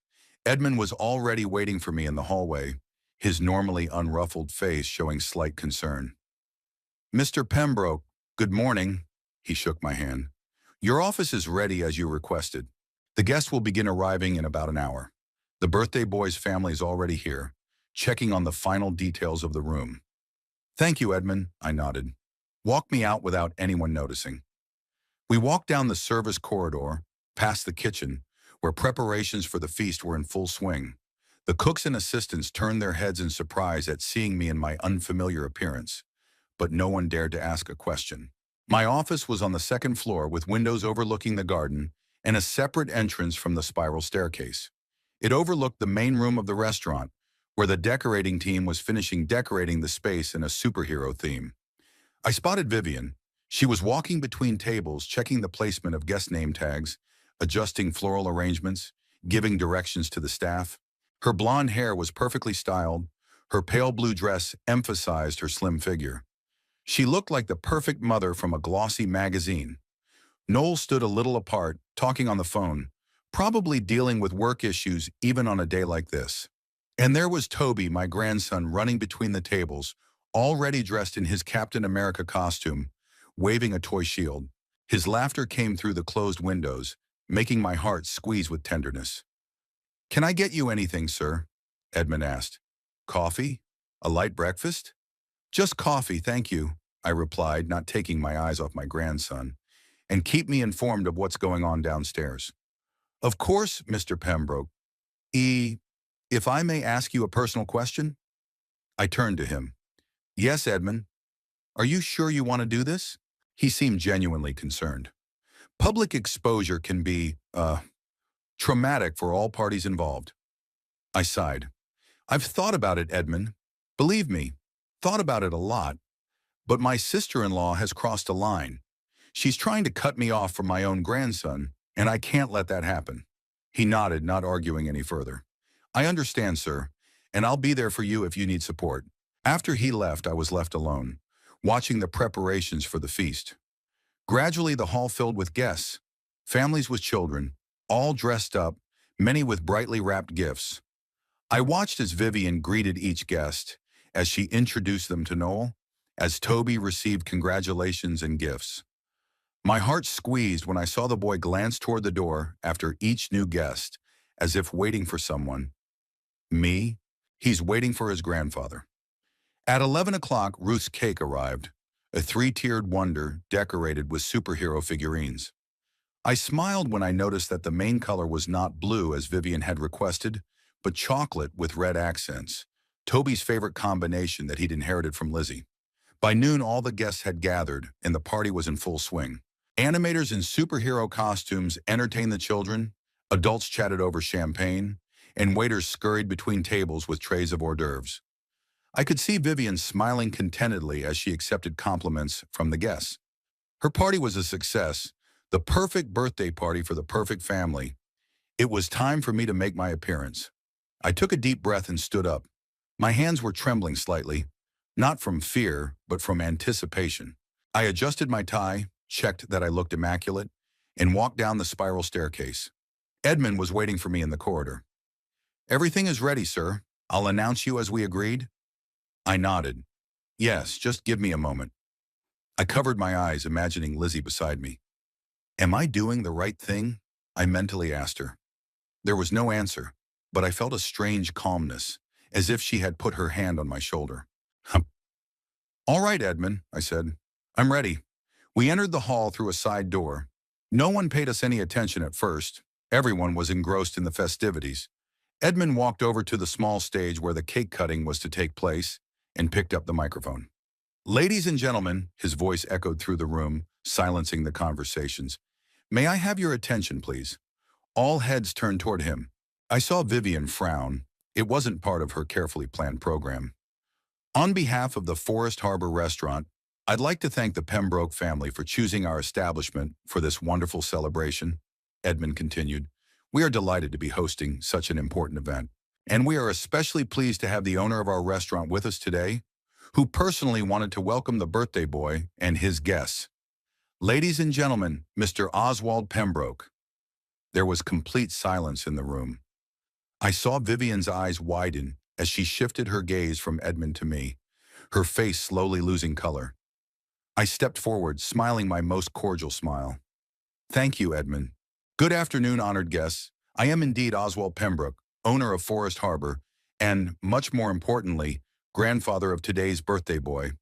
A: Edmund was already waiting for me in the hallway, his normally unruffled face showing slight concern. "Mr. Pembroke, good morning." He shook my hand. "Your office is ready as you requested. The guests will begin arriving in about an hour. The birthday boy's family is already here, checking on the final details of the room." "Thank you, Edmund," I nodded. "Walk me out without anyone noticing." We walked down the service corridor, past the kitchen, where preparations for the feast were in full swing. The cooks and assistants turned their heads in surprise at seeing me in my unfamiliar appearance, but no one dared to ask a question. My office was on the second floor with windows overlooking the garden and a separate entrance from the spiral staircase. It overlooked the main room of the restaurant, where the decorating team was finishing decorating the space in a superhero theme. I spotted Vivian. She was walking between tables, checking the placement of guest name tags, adjusting floral arrangements, giving directions to the staff. Her blonde hair was perfectly styled. Her pale blue dress emphasized her slim figure. She looked like the perfect mother from a glossy magazine. Noel stood a little apart, talking on the phone, probably dealing with work issues even on a day like this. And there was Toby, my grandson, running between the tables, already dressed in his Captain America costume, waving a toy shield. His laughter came through the closed windows, making my heart squeeze with tenderness. "Can I get you anything, sir?" Edmund asked. "Coffee? A light breakfast?" "Just coffee, thank you," I replied, not taking my eyes off my grandson. "And keep me informed of what's going on downstairs." "Of course, Mr. Pembroke. If I may ask you a personal question?" I turned to him. "Yes, Edmund. Are you sure you want to do this?" He seemed genuinely concerned. "Public exposure can be, traumatic for all parties involved." I sighed. "I've thought about it, Edmund. Believe me, thought about it a lot. But my sister-in-law has crossed a line. She's trying to cut me off from my own grandson, and I can't let that happen." He nodded, not arguing any further. "I understand, sir, and I'll be there for you if you need support." After he left, I was left alone, watching the preparations for the feast. Gradually, the hall filled with guests, families with children, all dressed up, many with brightly wrapped gifts. I watched as Vivian greeted each guest, as she introduced them to Noel, as Toby received congratulations and gifts. My heart squeezed when I saw the boy glance toward the door after each new guest, as if waiting for someone. Me? He's waiting for his grandfather. At 11 o'clock, Ruth's cake arrived, a three-tiered wonder decorated with superhero figurines. I smiled when I noticed that the main color was not blue as Vivian had requested, but chocolate with red accents, Toby's favorite combination that he'd inherited from Lizzie. By noon, all the guests had gathered, and the party was in full swing. Animators in superhero costumes entertained the children, adults chatted over champagne, and waiters scurried between tables with trays of hors d'oeuvres. I could see Vivian smiling contentedly as she accepted compliments from the guests. Her party was a success, the perfect birthday party for the perfect family. It was time for me to make my appearance. I took a deep breath and stood up. My hands were trembling slightly, not from fear, but from anticipation. I adjusted my tie, checked that I looked immaculate, and walked down the spiral staircase. Edmund was waiting for me in the corridor. "Everything is ready, sir. I'll announce you as we agreed." I nodded. "Yes, just give me a moment." I covered my eyes, imagining Lizzie beside me. "Am I doing the right thing?" I mentally asked her. There was no answer, but I felt a strange calmness, as if she had put her hand on my shoulder. "All right, Edmund," I said. "I'm ready." We entered the hall through a side door. No one paid us any attention at first. Everyone was engrossed in the festivities. Edmund walked over to the small stage where the cake cutting was to take place and picked up the microphone. "Ladies and gentlemen," his voice echoed through the room, silencing the conversations. "May I have your attention, please?" All heads turned toward him. I saw Vivian frown. It wasn't part of her carefully planned program. "On behalf of the Forest Harbor Restaurant, I'd like to thank the Pembroke family for choosing our establishment for this wonderful celebration," Edmund continued. "We are delighted to be hosting such an important event, and we are especially pleased to have the owner of our restaurant with us today, who personally wanted to welcome the birthday boy and his guests. Ladies and gentlemen, Mr. Oswald Pembroke." There was complete silence in the room. I saw Vivian's eyes widen as she shifted her gaze from Edmund to me, her face slowly losing color. I stepped forward, smiling my most cordial smile. "Thank you, Edmund. Good afternoon, honored guests. I am indeed Oswald Pembroke, owner of Forest Harbor, and, much more importantly, grandfather of today's birthday boy."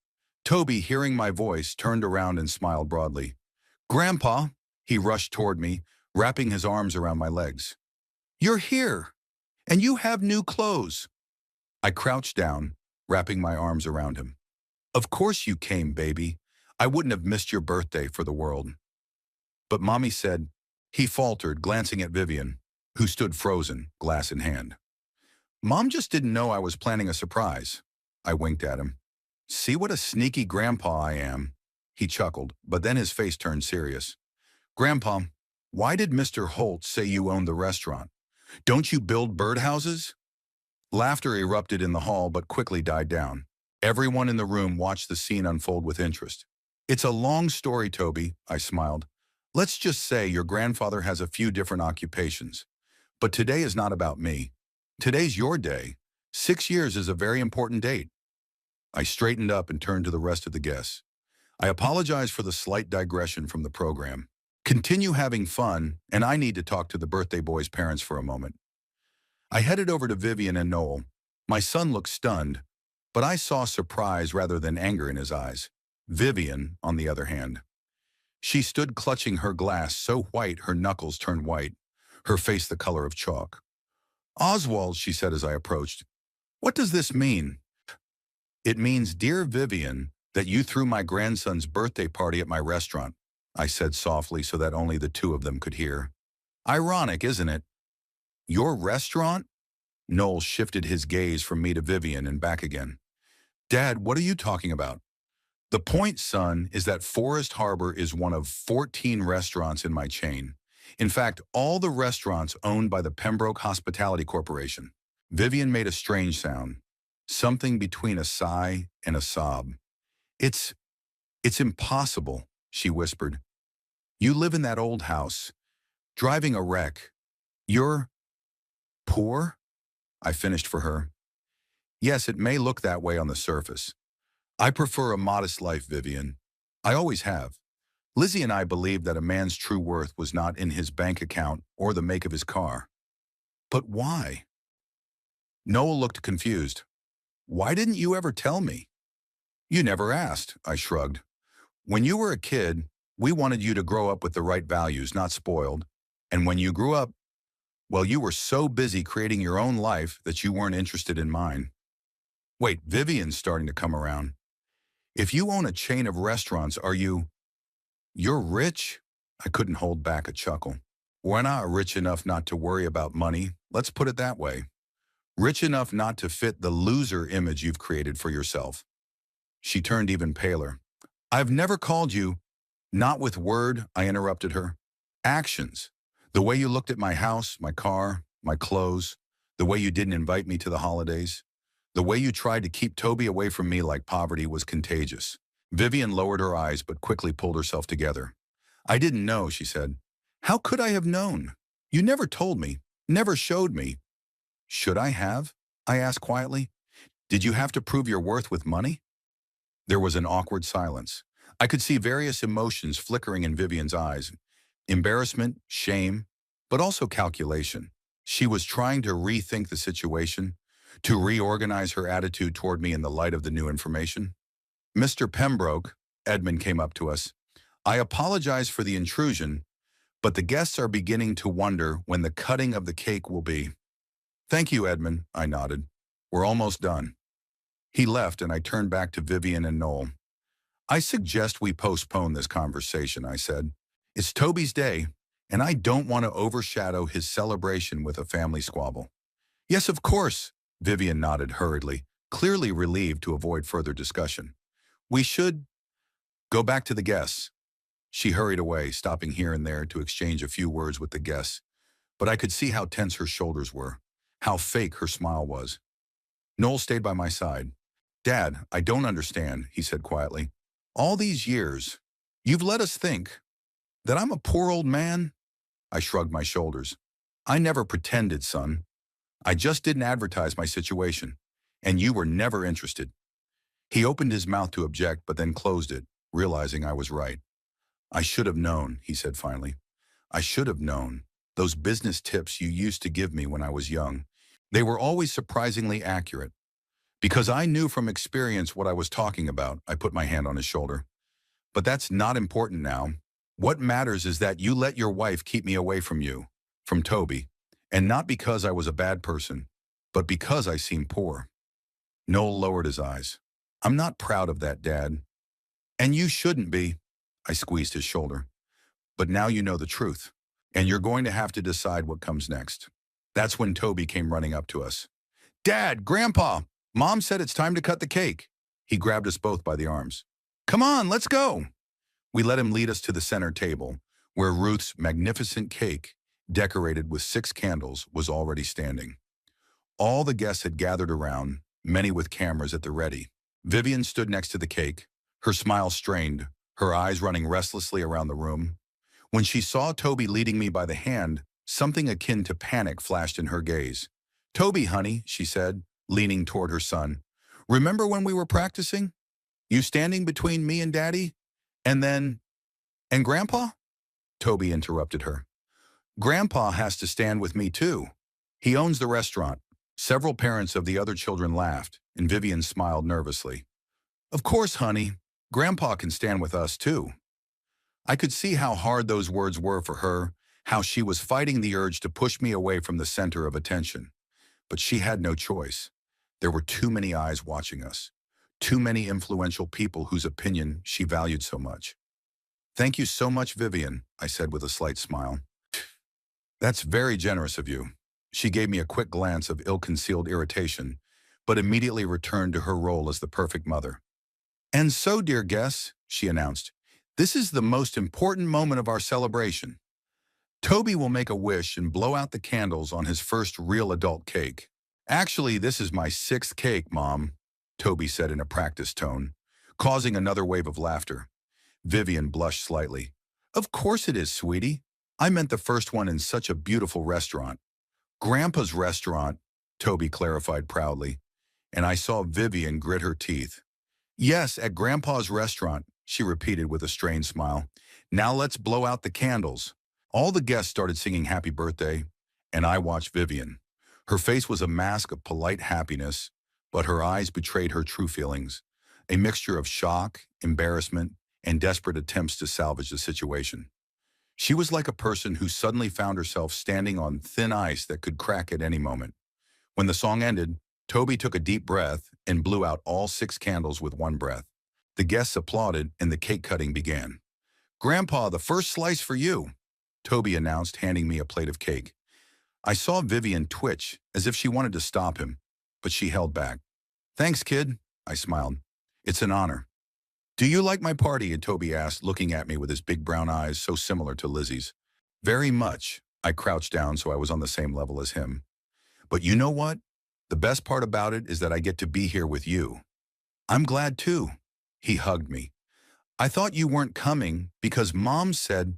A: Toby, hearing my voice, turned around and smiled broadly. "Grandpa," he rushed toward me, wrapping his arms around my legs. "You're here, and you have new clothes." I crouched down, wrapping my arms around him. "Of course you came, baby. I wouldn't have missed your birthday for the world." "But Mommy said," he faltered, glancing at Vivian, who stood frozen, glass in hand. "Mom just didn't know I was planning a surprise." I winked at him. "See what a sneaky grandpa I am." He chuckled, but then his face turned serious. "Grandpa, why did Mr. Holt say you owned the restaurant? Don't you build birdhouses?" Laughter erupted in the hall but quickly died down. Everyone in the room watched the scene unfold with interest. "It's a long story, Toby," I smiled. "Let's just say your grandfather has a few different occupations. But today is not about me. Today's your day. 6 years is a very important date." I straightened up and turned to the rest of the guests. "I apologize for the slight digression from the program. Continue having fun, and I need to talk to the birthday boy's parents for a moment." I headed over to Vivian and Noel. My son looked stunned, but I saw surprise rather than anger in his eyes. Vivian, on the other hand, she stood clutching her glass so white her knuckles turned white, her face the color of chalk. "Oswald," she said as I approached, "what does this mean?" "It means, dear Vivian, that you threw my grandson's birthday party at my restaurant," I said softly so that only the two of them could hear. "Ironic, isn't it?" "Your restaurant?" Noel shifted his gaze from me to Vivian and back again. "Dad, what are you talking about?" "The point, son, is that Forest Harbor is one of 14 restaurants in my chain. In fact, all the restaurants owned by the Pembroke Hospitality Corporation." Vivian made a strange sound, something between a sigh and a sob. It's impossible," she whispered. "You live in that old house, driving a wreck. You're poor?" I finished for her. "Yes, it may look that way on the surface. I prefer a modest life, Vivian. I always have. Lizzie and I believed that a man's true worth was not in his bank account or the make of his car." "But why?" Noel looked confused. "Why didn't you ever tell me?" "You never asked," I shrugged. "When you were a kid, we wanted you to grow up with the right values, not spoiled. And when you grew up, well, you were so busy creating your own life that you weren't interested in mine." "Wait, Vivian's starting to come around. If you own a chain of restaurants, you're rich?" I couldn't hold back a chuckle. "We're not rich enough not to worry about money. Let's put it that way. Rich enough not to fit the loser image you've created for yourself." She turned even paler. "I've never called you—" "Not with word," I interrupted her. "Actions. The way you looked at my house, my car, my clothes, The way you didn't invite me to the holidays? The way you tried to keep Toby away from me like poverty was contagious. Vivian lowered her eyes but quickly pulled herself together. I didn't know, she said. How could I have known? You never told me, never showed me. Should I have? I asked quietly. Did you have to prove your worth with money? There was an awkward silence. I could see various emotions flickering in Vivian's eyes. Embarrassment, shame, but also calculation. She was trying to rethink the situation, to reorganize her attitude toward me in the light of the new information. Mr. Pembroke, Edmund came up to us. I apologize for the intrusion, but the guests are beginning to wonder when the cutting of the cake will be. Thank you, Edmund, I nodded. We're almost done. He left and I turned back to Vivian and Noel. I suggest we postpone this conversation, I said. It's Toby's day, and I don't want to overshadow his celebration with a family squabble. Yes, of course, Vivian nodded hurriedly, clearly relieved to avoid further discussion. We should go back to the guests. She hurried away, stopping here and there to exchange a few words with the guests, but I could see how tense her shoulders were, how fake her smile was. Noel stayed by my side. Dad, I don't understand, he said quietly. All these years, you've let us think that I'm a poor old man? I shrugged my shoulders. I never pretended, son. I just didn't advertise my situation, and you were never interested. He opened his mouth to object, but then closed it, realizing I was right. I should have known, he said finally. I should have known. Those business tips you used to give me when I was young, they were always surprisingly accurate. Because I knew from experience what I was talking about, I put my hand on his shoulder. But that's not important now. What matters is that you let your wife keep me away from you, from Toby, and not because I was a bad person, but because I seemed poor. Noel lowered his eyes. I'm not proud of that, Dad. And you shouldn't be. I squeezed his shoulder. But now you know the truth, and you're going to have to decide what comes next. That's when Toby came running up to us. Dad, Grandpa, Mom said it's time to cut the cake. He grabbed us both by the arms. Come on, let's go. We let him lead us to the center table, where Ruth's magnificent cake, decorated with 6 candles, was already standing. All the guests had gathered around, many with cameras at the ready. Vivian stood next to the cake, her smile strained, her eyes running restlessly around the room. When she saw Toby leading me by the hand, something akin to panic flashed in her gaze. Toby, honey, she said, leaning toward her son. Remember when we were practicing? You standing between me and Daddy? And Grandpa? Toby interrupted her. Grandpa has to stand with me too. He owns the restaurant. Several parents of the other children laughed, and Vivian smiled nervously. Of course, honey. Grandpa can stand with us too. I could see how hard those words were for her, how she was fighting the urge to push me away from the center of attention. But she had no choice. There were too many eyes watching us, too many influential people whose opinion she valued so much. Thank you so much, Vivian, I said with a slight smile. That's very generous of you. She gave me a quick glance of ill-concealed irritation, but immediately returned to her role as the perfect mother. And so, dear guests, she announced, this is the most important moment of our celebration. Toby will make a wish and blow out the candles on his first real adult cake. Actually, this is my 6th cake, Mom, Toby said in a practiced tone, causing another wave of laughter. Vivian blushed slightly. Of course it is, sweetie. I meant the first one in such a beautiful restaurant. Grandpa's restaurant, Toby clarified proudly, and I saw Vivian grit her teeth. Yes, at Grandpa's restaurant, she repeated with a strained smile. Now let's blow out the candles. All the guests started singing happy birthday, and I watched Vivian. Her face was a mask of polite happiness, but her eyes betrayed her true feelings, a mixture of shock, embarrassment, and desperate attempts to salvage the situation. She was like a person who suddenly found herself standing on thin ice that could crack at any moment. When the song ended, Toby took a deep breath and blew out all 6 candles with one breath. The guests applauded and the cake cutting began. Grandpa, the first slice for you, Toby announced, handing me a plate of cake. I saw Vivian twitch as if she wanted to stop him, but she held back. Thanks, kid, I smiled. It's an honor. Do you like my party? Toby asked, looking at me with his big brown eyes so similar to Lizzie's. Very much. I crouched down so I was on the same level as him. But you know what? The best part about it is that I get to be here with you. I'm glad too. He hugged me. I thought you weren't coming because Mom said,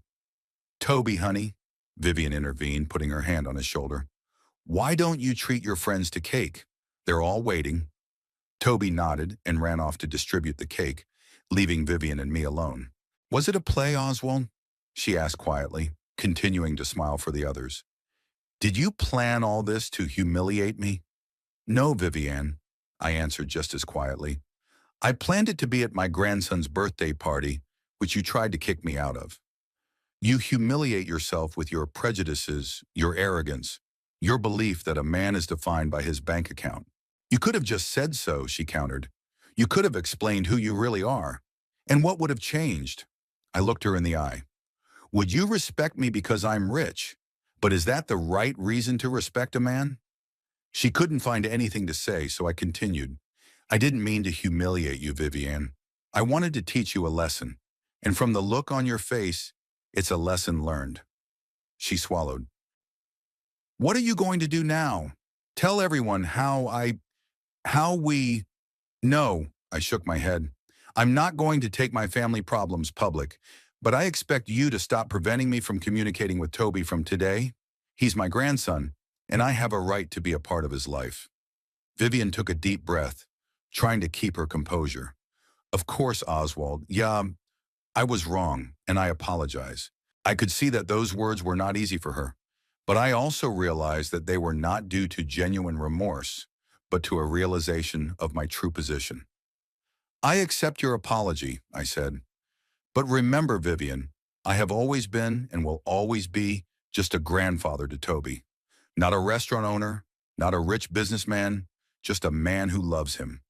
A: Toby, honey, Vivian intervened, putting her hand on his shoulder. Why don't you treat your friends to cake? They're all waiting. Toby nodded and ran off to distribute the cake, leaving Vivian and me alone. Was it a play, Oswald? She asked quietly, continuing to smile for the others. Did you plan all this to humiliate me? No, Vivian, I answered just as quietly. I planned it to be at my grandson's birthday party, which you tried to kick me out of. You humiliate yourself with your prejudices, your arrogance, your belief that a man is defined by his bank account. You could have just said so, she countered. You could have explained who you really are. And what would have changed? I looked her in the eye. Would you respect me because I'm rich? But is that the right reason to respect a man? She couldn't find anything to say, so I continued. I didn't mean to humiliate you, Vivian. I wanted to teach you a lesson. And from the look on your face, it's a lesson learned. She swallowed. What are you going to do now? Tell everyone how we... No, I shook my head. I'm not going to take my family problems public, but I expect you to stop preventing me from communicating with Toby from today. He's my grandson, and I have a right to be a part of his life. Vivian took a deep breath, trying to keep her composure. Of course, Oswald. Yeah, I was wrong, and I apologize. I could see that those words were not easy for her, but I also realized that they were not due to genuine remorse, but to a realization of my true position. I accept your apology, I said. But remember, Vivian, I have always been and will always be just a grandfather to Toby. Not a restaurant owner, not a rich businessman, just a man who loves him.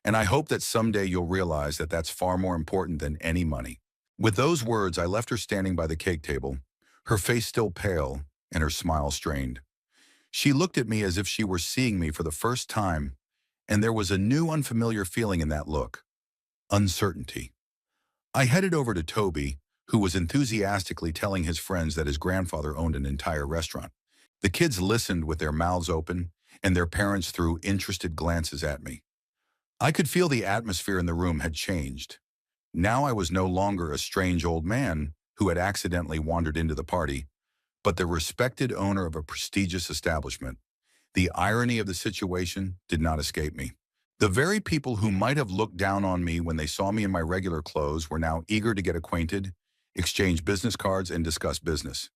A: And I hope that someday you'll realize that that's far more important than any money. With those words, I left her standing by the cake table, her face still pale and her smile strained. She looked at me as if she were seeing me for the first time, and there was a new unfamiliar feeling in that look. Uncertainty. I headed over to Toby, who was enthusiastically telling his friends that his grandfather owned an entire restaurant. The kids listened with their mouths open, and their parents threw interested glances at me. I could feel the atmosphere in the room had changed. Now I was no longer a strange old man who had accidentally wandered into the party, but the respected owner of a prestigious establishment. The irony of the situation did not escape me. The very people who might have looked down on me when they saw me in my regular clothes were now eager to get acquainted, exchange business cards, and discuss business.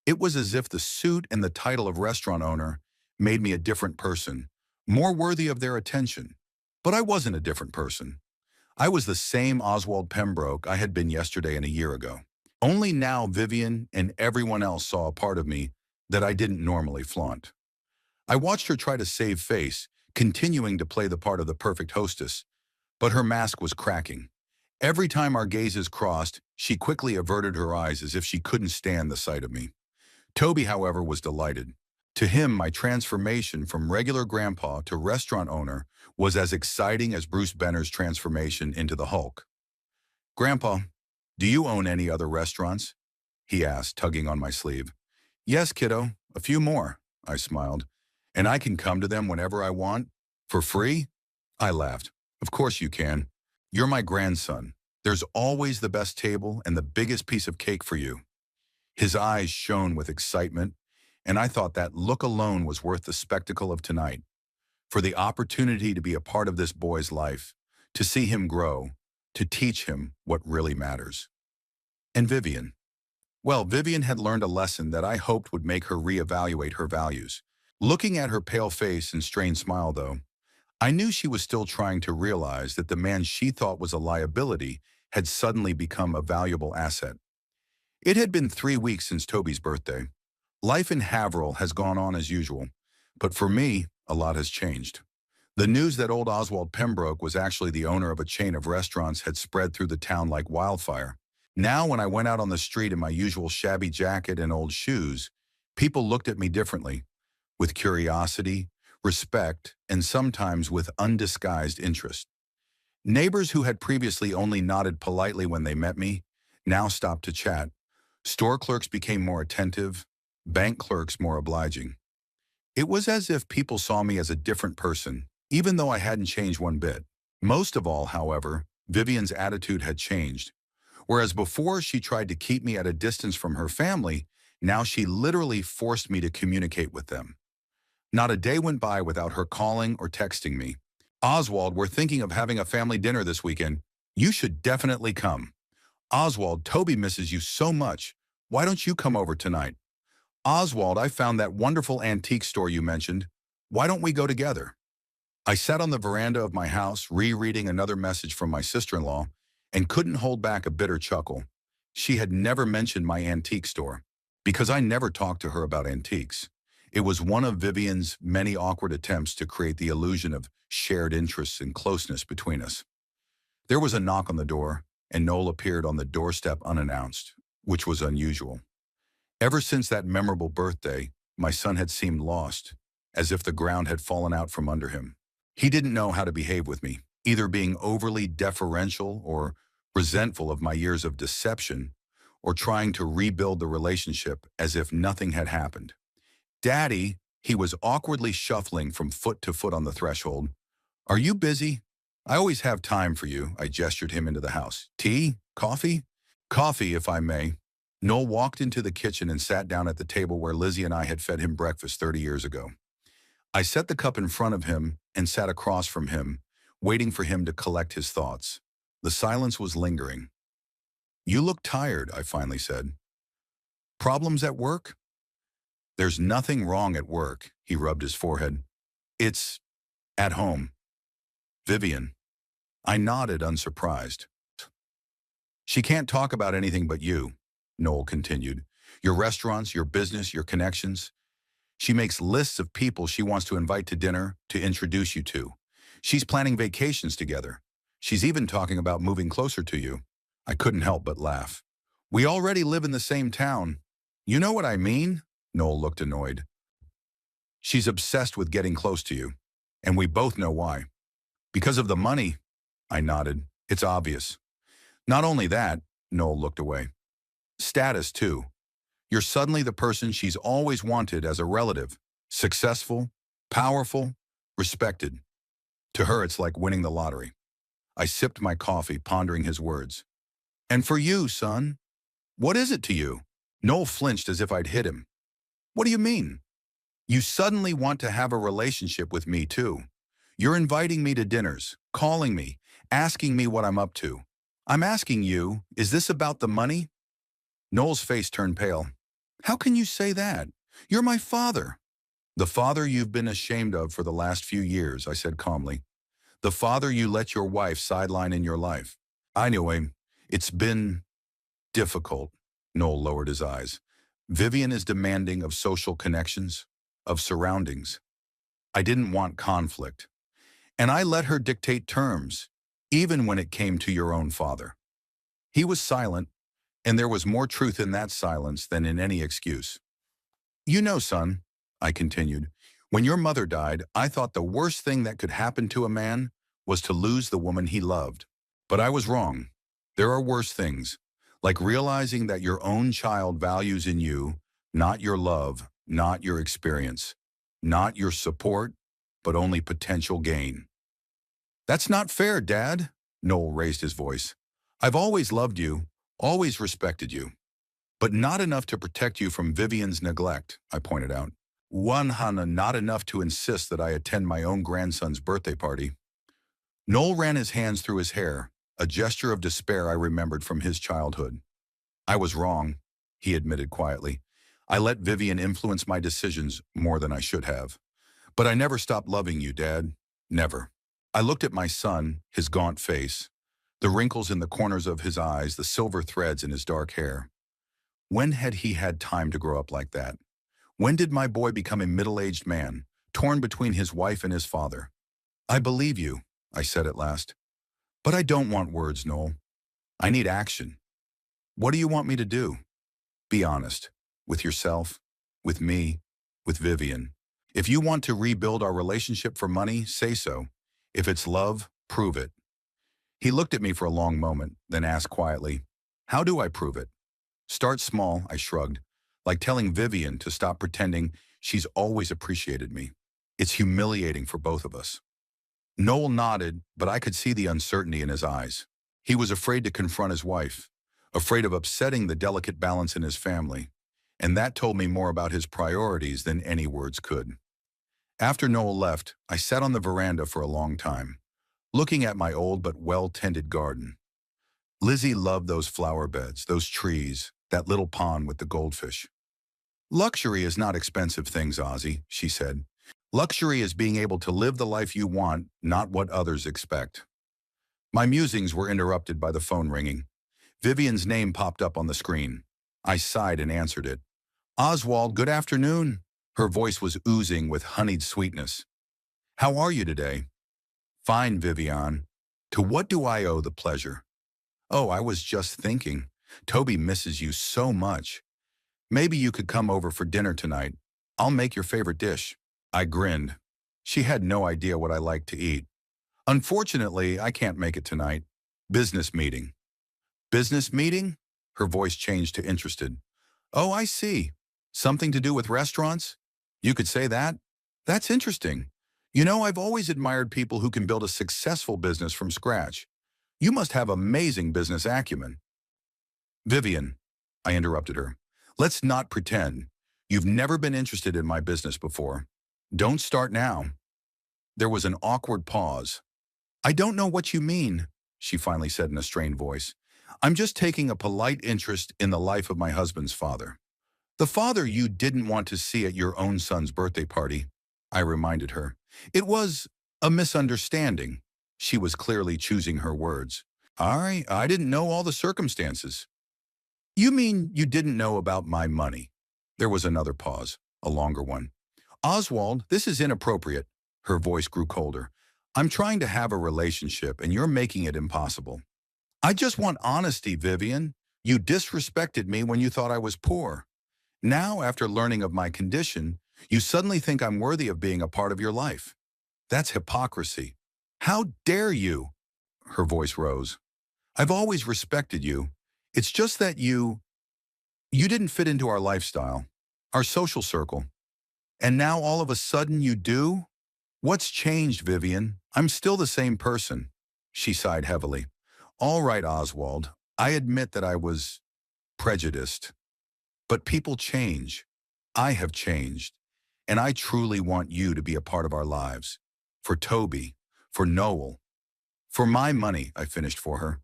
A: It was as if the suit and the title of restaurant owner made me a different person, more worthy of their attention. But I wasn't a different person. I was the same Oswald Pembroke I had been yesterday and a year ago. Only now Vivian and everyone else saw a part of me that I didn't normally flaunt. I watched her try to save face, continuing to play the part of the perfect hostess, but her mask was cracking. Every time our gazes crossed, she quickly averted her eyes as if she couldn't stand the sight of me. Toby, however, was delighted. To him, my transformation from regular grandpa to restaurant owner was as exciting as Bruce Benner's transformation into the Hulk. Grandpa, do you own any other restaurants? He asked, tugging on my sleeve. Yes, kiddo, a few more, I smiled. And I can come to them whenever I want? For free? I laughed. Of course you can. You're my grandson. There's always the best table and the biggest piece of cake for you. His eyes shone with excitement, and I thought that look alone was worth the spectacle of tonight. For the opportunity to be a part of this boy's life, to see him grow, to teach him what really matters. And Vivian. Well, Vivian had learned a lesson that I hoped would make her reevaluate her values. Looking at her pale face and strained smile, though, I knew she was still trying to realize that the man she thought was a liability had suddenly become a valuable asset. It had been 3 weeks since Toby's birthday. Life in Haverhill has gone on as usual, but for me, a lot has changed. The news that old Oswald Pembroke was actually the owner of a chain of restaurants had spread through the town like wildfire. Now, when I went out on the street in my usual shabby jacket and old shoes, people looked at me differently, with curiosity, respect, and sometimes with undisguised interest. Neighbors who had previously only nodded politely when they met me now stopped to chat. Store clerks became more attentive, bank clerks more obliging. It was as if people saw me as a different person, even though I hadn't changed one bit. Most of all, however, Vivian's attitude had changed. Whereas before she tried to keep me at a distance from her family, now she literally forced me to communicate with them. Not a day went by without her calling or texting me. Oswald, we're thinking of having a family dinner this weekend. You should definitely come. Oswald, Toby misses you so much. Why don't you come over tonight? Oswald, I found that wonderful antique store you mentioned. Why don't we go together? I sat on the veranda of my house, rereading another message from my sister-in-law, and couldn't hold back a bitter chuckle. She had never mentioned my antique store, because I never talked to her about antiques. It was one of Vivian's many awkward attempts to create the illusion of shared interests and closeness between us. There was a knock on the door, and Noel appeared on the doorstep unannounced, which was unusual. Ever since that memorable birthday, my son had seemed lost, as if the ground had fallen out from under him. He didn't know how to behave with me, either being overly deferential or resentful of my years of deception, or trying to rebuild the relationship as if nothing had happened. Daddy, he was awkwardly shuffling from foot to foot on the threshold. Are you busy? I always have time for you, I gestured him into the house. Tea? Coffee? Coffee, if I may. Noel walked into the kitchen and sat down at the table where Lizzie and I had fed him breakfast 30 years ago. I set the cup in front of him and sat across from him, waiting for him to collect his thoughts. The silence was lingering. You look tired, I finally said. Problems at work? There's nothing wrong at work, he rubbed his forehead. It's at home. Vivian. I nodded, unsurprised. She can't talk about anything but you, Noel continued. Your restaurants, your business, your connections. She makes lists of people she wants to invite to dinner, to introduce you to. She's planning vacations together. She's even talking about moving closer to you. I couldn't help but laugh. We already live in the same town. You know what I mean? Noel looked annoyed. She's obsessed with getting close to you, and we both know why. Because of the money, I nodded. It's obvious. Not only that, Noel looked away. Status, too. You're suddenly the person she's always wanted as a relative. Successful, powerful, respected. To her, it's like winning the lottery. I sipped my coffee, pondering his words. And for you, son? What is it to you? Noel flinched as if I'd hit him. What do you mean? You suddenly want to have a relationship with me, too. You're inviting me to dinners, calling me, asking me what I'm up to. I'm asking you, is this about the money? Noel's face turned pale. How can you say that? You're my father. The father you've been ashamed of for the last few years, I said calmly. The father you let your wife sideline in your life. I knew him. It's been difficult. Noel lowered his eyes. Vivian is demanding of social connections, of surroundings. I didn't want conflict. And I let her dictate terms, even when it came to your own father. He was silent, and there was more truth in that silence than in any excuse. You know, son, I continued, when your mother died, I thought the worst thing that could happen to a man was to lose the woman he loved. But I was wrong. There are worse things, like realizing that your own child values in you, not your love, not your experience, not your support, but only potential gain. That's not fair, Dad, Noel raised his voice. I've always loved you, always respected you, but not enough to protect you from Vivian's neglect, I pointed out. Not enough to insist that I attend my own grandson's birthday party. Noel ran his hands through his hair, a gesture of despair I remembered from his childhood. I was wrong, he admitted quietly. I let Vivian influence my decisions more than I should have. But I never stopped loving you, Dad. Never. I looked at my son, his gaunt face, the wrinkles in the corners of his eyes, the silver threads in his dark hair. When had he had time to grow up like that? When did my boy become a middle-aged man, torn between his wife and his father? I believe you, I said at last. But I don't want words, Noel. I need action. What do you want me to do? Be honest. With yourself, with me, with Vivian. If you want to rebuild our relationship for money, say so. If it's love, prove it. He looked at me for a long moment, then asked quietly, how do I prove it? Start small, I shrugged, like telling Vivian to stop pretending She's always appreciated me. It's humiliating for both of us. Noel nodded, but I could see the uncertainty in his eyes. He was afraid to confront his wife, afraid of upsetting the delicate balance in his family, and that told me more about his priorities than any words could. After Noel left, I sat on the veranda for a long time, looking at my old but well-tended garden. Lizzie loved those flower beds, those trees, that little pond with the goldfish. Luxury is not expensive things, Ozzy, she said. Luxury is being able to live the life you want, not what others expect. My musings were interrupted by the phone ringing. Vivian's name popped up on the screen. I sighed and answered it. Oswald, good afternoon. Her voice was oozing with honeyed sweetness. How are you today? Fine, Vivian. To what do I owe the pleasure? Oh, I was just thinking. Toby misses you so much. Maybe you could come over for dinner tonight. I'll make your favorite dish. I grinned. She had no idea what I liked to eat. Unfortunately, I can't make it tonight. Business meeting. Business meeting? Her voice changed to interested. Oh, I see. Something to do with restaurants? You could say that? That's interesting. You know, I've always admired people who can build a successful business from scratch. You must have amazing business acumen. Vivian, I interrupted her. Let's not pretend. You've never been interested in my business before. Don't start now. There was an awkward pause. I don't know what you mean, she finally said in a strained voice. I'm just taking a polite interest in the life of my husband's father. The father you didn't want to see at your own son's birthday party, I reminded her. It was a misunderstanding. She was clearly choosing her words. I didn't know all the circumstances. You mean you didn't know about my money? There was another pause, a longer one. Oswald, this is inappropriate. Her voice grew colder. I'm trying to have a relationship and you're making it impossible. I just want honesty, Vivian. You disrespected me when you thought I was poor. Now, after learning of my condition, you suddenly think I'm worthy of being a part of your life. That's hypocrisy. How dare you? Her voice rose. I've always respected you. It's just that you didn't fit into our lifestyle, our social circle. And now all of a sudden you do? What's changed, Vivian? I'm still the same person. She sighed heavily. All right, Oswald. I admit that I was prejudiced. But people change. I have changed. And I truly want you to be a part of our lives. For Toby, for Noel, for my money, I finished for her.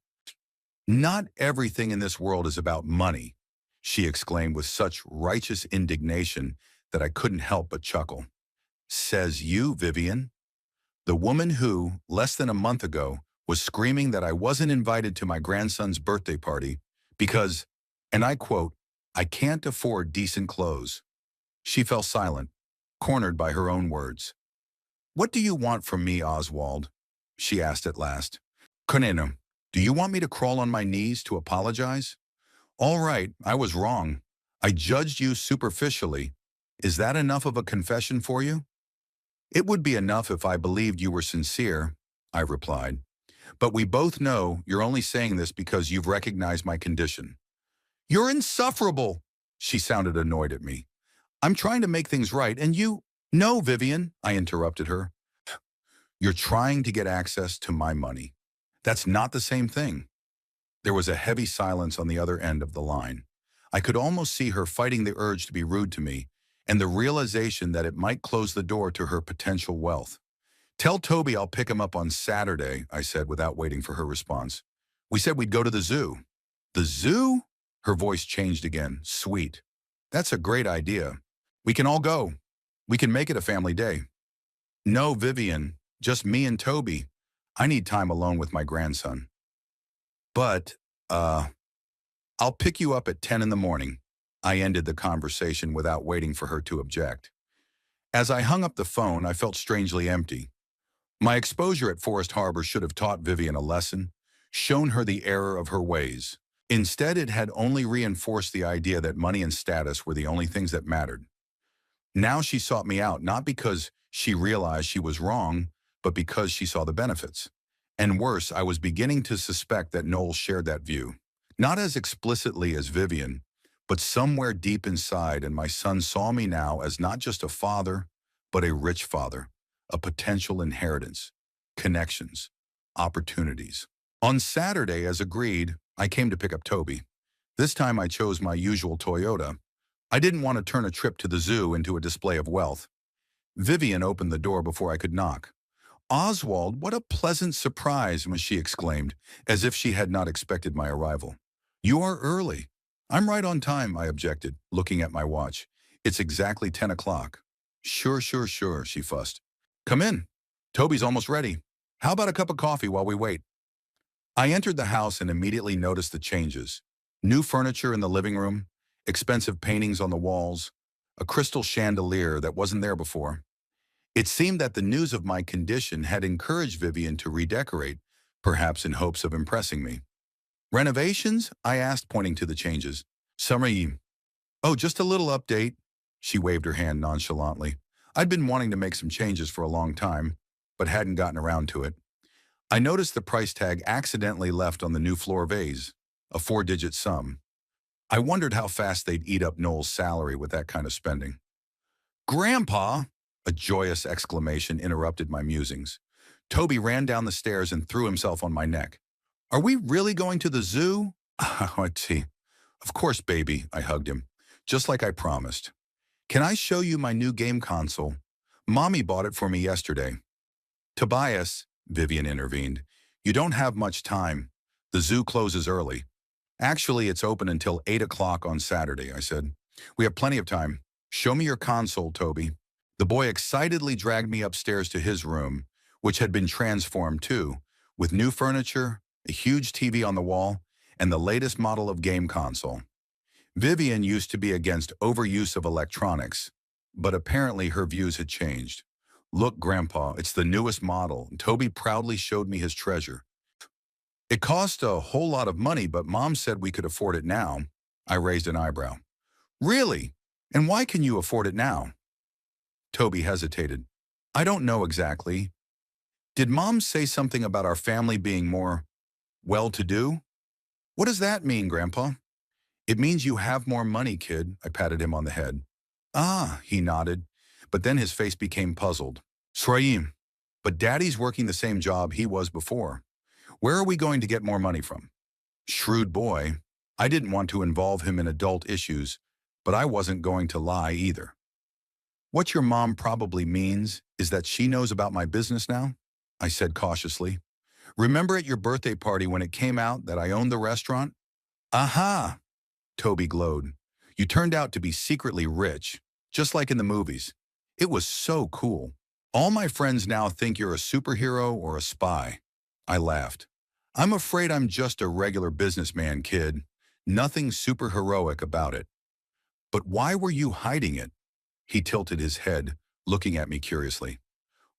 A: Not everything in this world is about money, she exclaimed with such righteous indignation that I couldn't help but chuckle. Says you, Vivian. The woman who, less than a month ago, was screaming that I wasn't invited to my grandson's birthday party because, and I quote, I can't afford decent clothes. She fell silent, cornered by her own words. What do you want from me, Oswald? She asked at last. Koneno, do you want me to crawl on my knees to apologize? All right, I was wrong. I judged you superficially. Is that enough of a confession for you? It would be enough if I believed you were sincere, I replied. But we both know you're only saying this because you've recognized my condition. You're insufferable, she sounded annoyed at me. I'm trying to make things right, and you— No, Vivian, I interrupted her. You're trying to get access to my money. That's not the same thing. There was a heavy silence on the other end of the line. I could almost see her fighting the urge to be rude to me and the realization that it might close the door to her potential wealth. Tell Toby I'll pick him up on Saturday, I said without waiting for her response. We said we'd go to the zoo. The zoo? Her voice changed again, sweet. That's a great idea. We can all go. We can make it a family day. No, Vivian, just me and Toby. I need time alone with my grandson. But, I'll pick you up at 10 in the morning. I ended the conversation without waiting for her to object. As I hung up the phone, I felt strangely empty. My exposure at Forest Harbor should have taught Vivian a lesson, shown her the error of her ways. Instead, it had only reinforced the idea that money and status were the only things that mattered. Now she sought me out not because she realized she was wrong, but because she saw the benefits. And worse, I was beginning to suspect that Noel shared that view. Not as explicitly as Vivian, But somewhere deep inside, and my son saw me now as not just a father, but a rich father, a potential inheritance, connections, opportunities. On Saturday, as agreed, I came to pick up Toby. This time I chose my usual Toyota. I didn't want to turn a trip to the zoo into a display of wealth. Vivian opened the door before I could knock. "Oswald, what a pleasant surprise," she exclaimed, as if she had not expected my arrival. "You are early." "I'm right on time," I objected, looking at my watch. "It's exactly 10 o'clock." Sure, she fussed. "Come in. Toby's almost ready. How about a cup of coffee while we wait?" I entered the house and immediately noticed the changes. New furniture in the living room, expensive paintings on the walls, a crystal chandelier that wasn't there before. It seemed that the news of my condition had encouraged Vivian to redecorate, perhaps in hopes of impressing me. "Renovations?" I asked, pointing to the changes. "Sorry." "Oh, just a little update." She waved her hand nonchalantly. I'd been wanting to make some changes for a long time, but hadn't gotten around to it. I noticed the price tag accidentally left on the new floor vase, a 4-digit sum. I wondered how fast they'd eat up Noel's salary with that kind of spending. "Grandpa!" A joyous exclamation interrupted my musings. Toby ran down the stairs and threw himself on my neck. "Are we really going to the zoo?" Let's see. "Of course, baby," I hugged him, just like I promised. "Can I show you my new game console? Mommy bought it for me yesterday." "Tobias," Vivian intervened, "you don't have much time. The zoo closes early." "Actually, it's open until 8 o'clock on Saturday," I said. "We have plenty of time. Show me your console, Toby." The boy excitedly dragged me upstairs to his room, which had been transformed too, with new furniture, a huge TV on the wall, and the latest model of game console. Vivian used to be against overuse of electronics, but apparently her views had changed. "Look, Grandpa, it's the newest model." Toby proudly showed me his treasure. "It cost a whole lot of money, but Mom said we could afford it now." I raised an eyebrow. "Really? And why can you afford it now?" Toby hesitated. "I don't know exactly. Did Mom say something about our family being more well-to-do?" "What does that mean, Grandpa?" "It means you have more money, kid." I patted him on the head. "Ah," he nodded, but then his face became puzzled. "Sraim, but Daddy's working the same job he was before. Where are we going to get more money from?" Shrewd boy. I didn't want to involve him in adult issues, but I wasn't going to lie either. "What your mom probably means is that she knows about my business now," I said cautiously. "Remember at your birthday party when it came out that I owned the restaurant?" "Aha!" Toby glowed. "You turned out to be secretly rich, just like in the movies. It was so cool. All my friends now think you're a superhero or a spy." I laughed. "I'm afraid I'm just a regular businessman, kid. Nothing super heroic about it." "But why were you hiding it?" He tilted his head, looking at me curiously.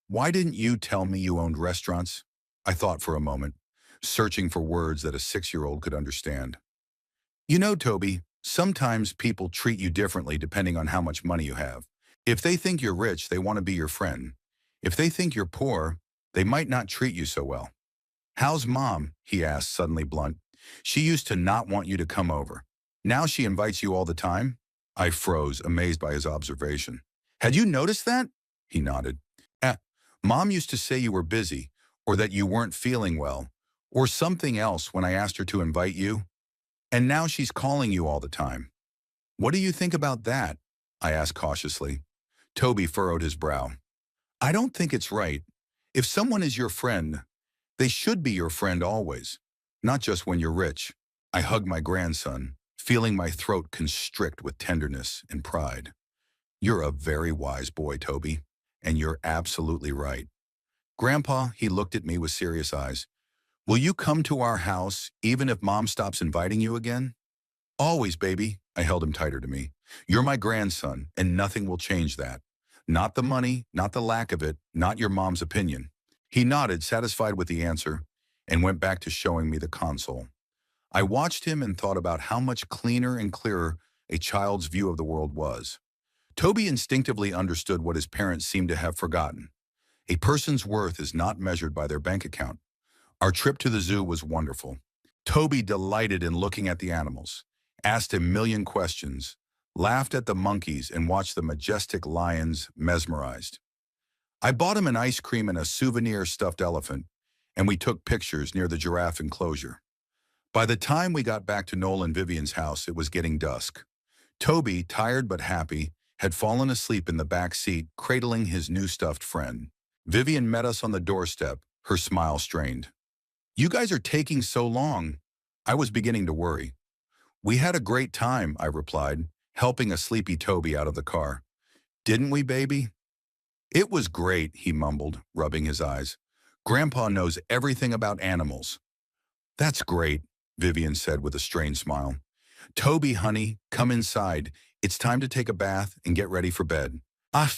A: "Why didn't you tell me you owned restaurants?" I thought for a moment, searching for words that a 6-year-old could understand. "You know, Toby, sometimes people treat you differently depending on how much money you have. If they think you're rich, they want to be your friend. If they think you're poor, they might not treat you so well." "How's Mom?" he asked, suddenly blunt. "She used to not want you to come over. Now she invites you all the time?" I froze, amazed by his observation. "Had you noticed that?" He nodded. "Eh, Mom used to say you were busy, or that you weren't feeling well, or something else when I asked her to invite you. And now she's calling you all the time. What do you think about that?" I asked cautiously. Toby furrowed his brow. "I don't think it's right. If someone is your friend, they should be your friend always, not just when you're rich." I hugged my grandson, feeling my throat constrict with tenderness and pride. "You're a very wise boy, Toby, and you're absolutely right." "Grandpa," he looked at me with serious eyes, "will you come to our house even if Mom stops inviting you again?" "Always, baby." I held him tighter to me. "You're my grandson, and nothing will change that. Not the money, not the lack of it, not your mom's opinion." He nodded, satisfied with the answer, and went back to showing me the console. I watched him and thought about how much cleaner and clearer a child's view of the world was. Toby instinctively understood what his parents seemed to have forgotten. A person's worth is not measured by their bank account. Our trip to the zoo was wonderful. Toby delighted in looking at the animals, asked a million questions, laughed at the monkeys, and watched the majestic lions mesmerized. I bought him an ice cream and a souvenir stuffed elephant, and we took pictures near the giraffe enclosure. By the time we got back to Noel and Vivian's house, it was getting dusk. Toby, tired but happy, had fallen asleep in the back seat, cradling his new stuffed friend. Vivian met us on the doorstep, her smile strained. "You guys are taking so long." I was beginning to worry. "We had a great time," I replied, helping a sleepy Toby out of the car. "Didn't we, baby?" "It was great," he mumbled, rubbing his eyes. "Grandpa knows everything about animals." "That's great," Vivian said with a strained smile. "Toby, honey, come inside. It's time to take a bath and get ready for bed." "Ah,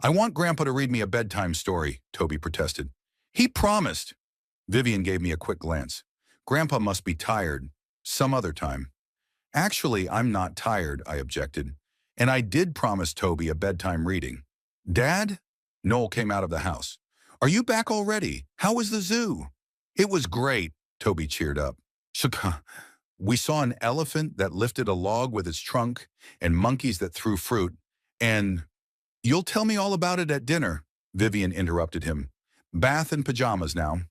A: I want Grandpa to read me a bedtime story," Toby protested. "He promised." Vivian gave me a quick glance. "Grandpa must be tired. Some other time." "Actually, I'm not tired," I objected. "And I did promise Toby a bedtime reading." "Dad?" Noel came out of the house. "Are you back already? How was the zoo?" "It was great," Toby cheered up. "We saw an elephant that lifted a log with its trunk and monkeys that threw fruit, and—" "You'll tell me all about it at dinner," Vivian interrupted him. "Bath and pajamas now."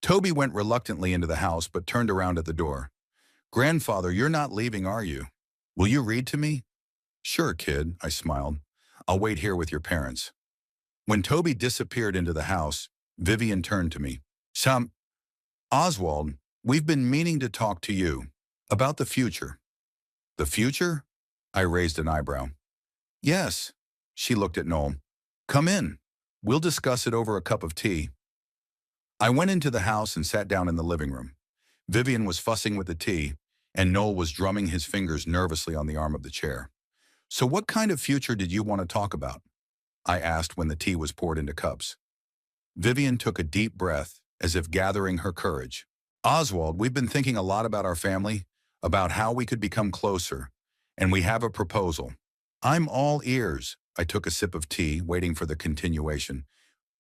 A: Toby went reluctantly into the house but turned around at the door. "Grandfather, you're not leaving, are you? Will you read to me?" "Sure, kid," I smiled. "I'll wait here with your parents." When Toby disappeared into the house, Vivian turned to me. Oswald, we've been meaning to talk to you about the future." "The future?" I raised an eyebrow. "Yes." She looked at Noel. "Come in. We'll discuss it over a cup of tea." I went into the house and sat down in the living room. Vivian was fussing with the tea, and Noel was drumming his fingers nervously on the arm of the chair. "So what kind of future did you want to talk about?" I asked when the tea was poured into cups. Vivian took a deep breath, as if gathering her courage. "Oswald, we've been thinking a lot about our family, about how we could become closer, and we have a proposal." "I'm all ears." I took a sip of tea, waiting for the continuation.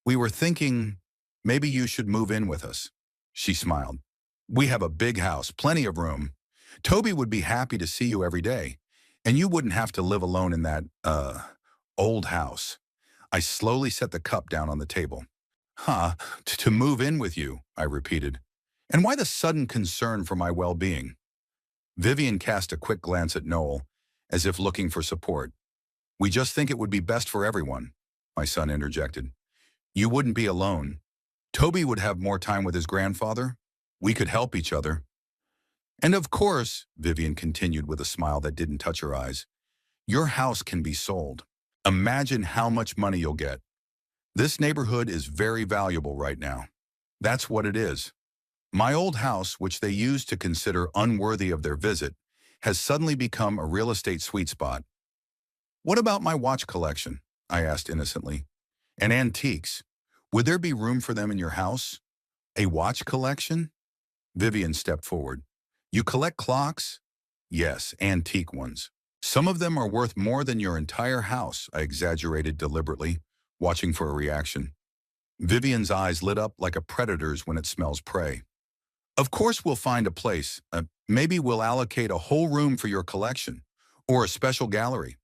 A: "We were thinking maybe you should move in with us." She smiled. "We have a big house, plenty of room. Toby would be happy to see you every day, and you wouldn't have to live alone in that, old house." I slowly set the cup down on the table. "Huh, to move in with you," I repeated. "And why the sudden concern for my well-being?" Vivian cast a quick glance at Noel, as if looking for support. "We just think it would be best for everyone," my son interjected. "You wouldn't be alone. Toby would have more time with his grandfather. We could help each other. And of course," Vivian continued with a smile that didn't touch her eyes, "your house can be sold. Imagine how much money you'll get. This neighborhood is very valuable right now." "That's what it is. My old house, which they used to consider unworthy of their visit, has suddenly become a real estate sweet spot." "What about my watch collection?" I asked innocently. "And antiques. Would there be room for them in your house?" "A watch collection?" Vivian stepped forward. "You collect clocks?" "Yes, antique ones. Some of them are worth more than your entire house," I exaggerated deliberately, watching for a reaction. Vivian's eyes lit up like a predator's when it smells prey. "Of course we'll find a place. Maybe we'll allocate a whole room for your collection, or a special gallery."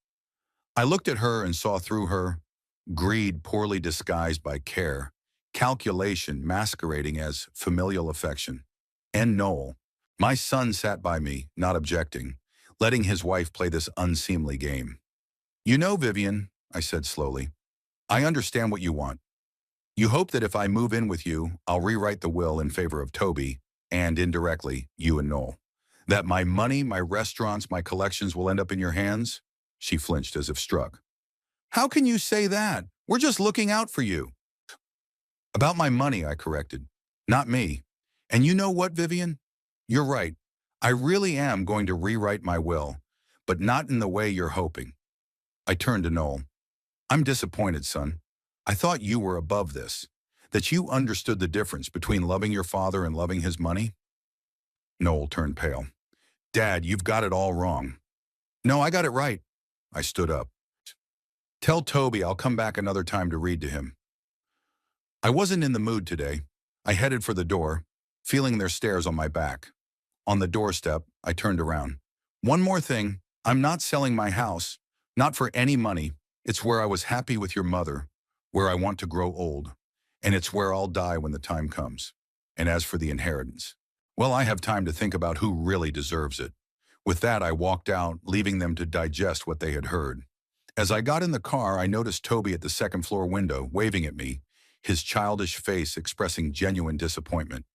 A: I looked at her and saw through her greed poorly disguised by care, calculation masquerading as familial affection. And Noel, my son, sat by me, not objecting, letting his wife play this unseemly game. "You know, Vivian," I said slowly, "I understand what you want. You hope that if I move in with you, I'll rewrite the will in favor of Toby, and indirectly, you and Noel. That my money, my restaurants, my collections will end up in your hands?" She flinched as if struck. "How can you say that? We're just looking out for you." "About my money," I corrected. "Not me. And you know what, Vivian? You're right. I really am going to rewrite my will, but not in the way you're hoping." I turned to Noel. "I'm disappointed, son. I thought you were above this, that you understood the difference between loving your father and loving his money." Noel turned pale. "Dad, you've got it all wrong." "No, I got it right." I stood up. "Tell Toby I'll come back another time to read to him." I wasn't in the mood today. I headed for the door, feeling their stares on my back. On the doorstep, I turned around. One more thing, I'm not selling my house, not for any money. It's where I was happy with your mother, where I want to grow old, and it's where I'll die when the time comes. And as for the inheritance, well, I have time to think about who really deserves it. With that, I walked out, leaving them to digest what they had heard. As I got in the car, I noticed Toby at the second floor window, waving at me, his childish face expressing genuine disappointment.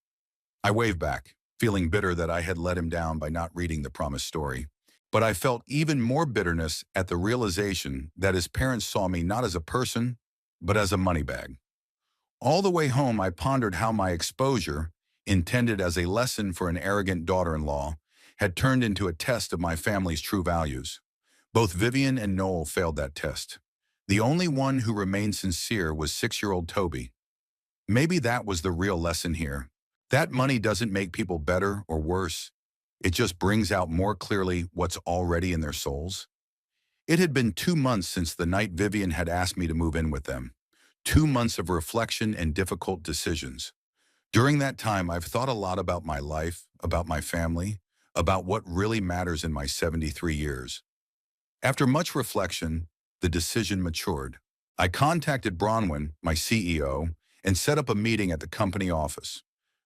A: I waved back, feeling bitter that I had let him down by not reading the promised story. But I felt even more bitterness at the realization that his parents saw me not as a person, but as a money bag. All the way home, I pondered how my exposure, intended as a lesson for an arrogant daughter-in-law, had turned into a test of my family's true values. Both Vivian and Noel failed that test. The only one who remained sincere was 6-year-old Toby. Maybe that was the real lesson here. That money doesn't make people better or worse. It just brings out more clearly what's already in their souls. It had been 2 months since the night Vivian had asked me to move in with them. 2 months of reflection and difficult decisions. During that time, I've thought a lot about my life, about my family, about what really matters in my 73 years. After much reflection, the decision matured. I contacted Bronwyn, my CEO, and set up a meeting at the company office.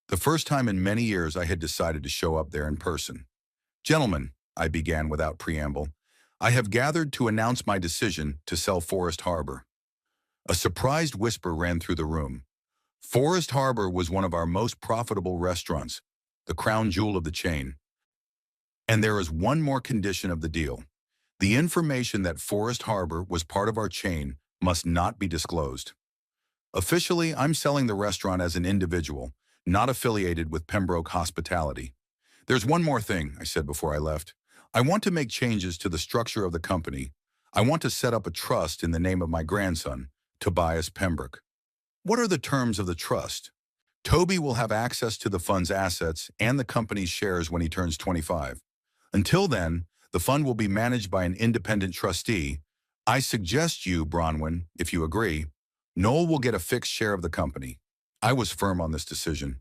A: The first time in many years I had decided to show up there in person. Gentlemen, I began without preamble, I have gathered to announce my decision to sell Forest Harbor. A surprised whisper ran through the room. Forest Harbor was one of our most profitable restaurants, the crown jewel of the chain. And there is one more condition of the deal. The information that Forest Harbor was part of our chain must not be disclosed. Officially, I'm selling the restaurant as an individual, not affiliated with Pembroke Hospitality. There's one more thing, I said before I left. I want to make changes to the structure of the company. I want to set up a trust in the name of my grandson, Tobias Pembroke. What are the terms of the trust? Toby will have access to the fund's assets and the company's shares when he turns 25. Until then, the fund will be managed by an independent trustee. I suggest you, Bronwyn, if you agree, Noel will get a fixed share of the company. I was firm on this decision.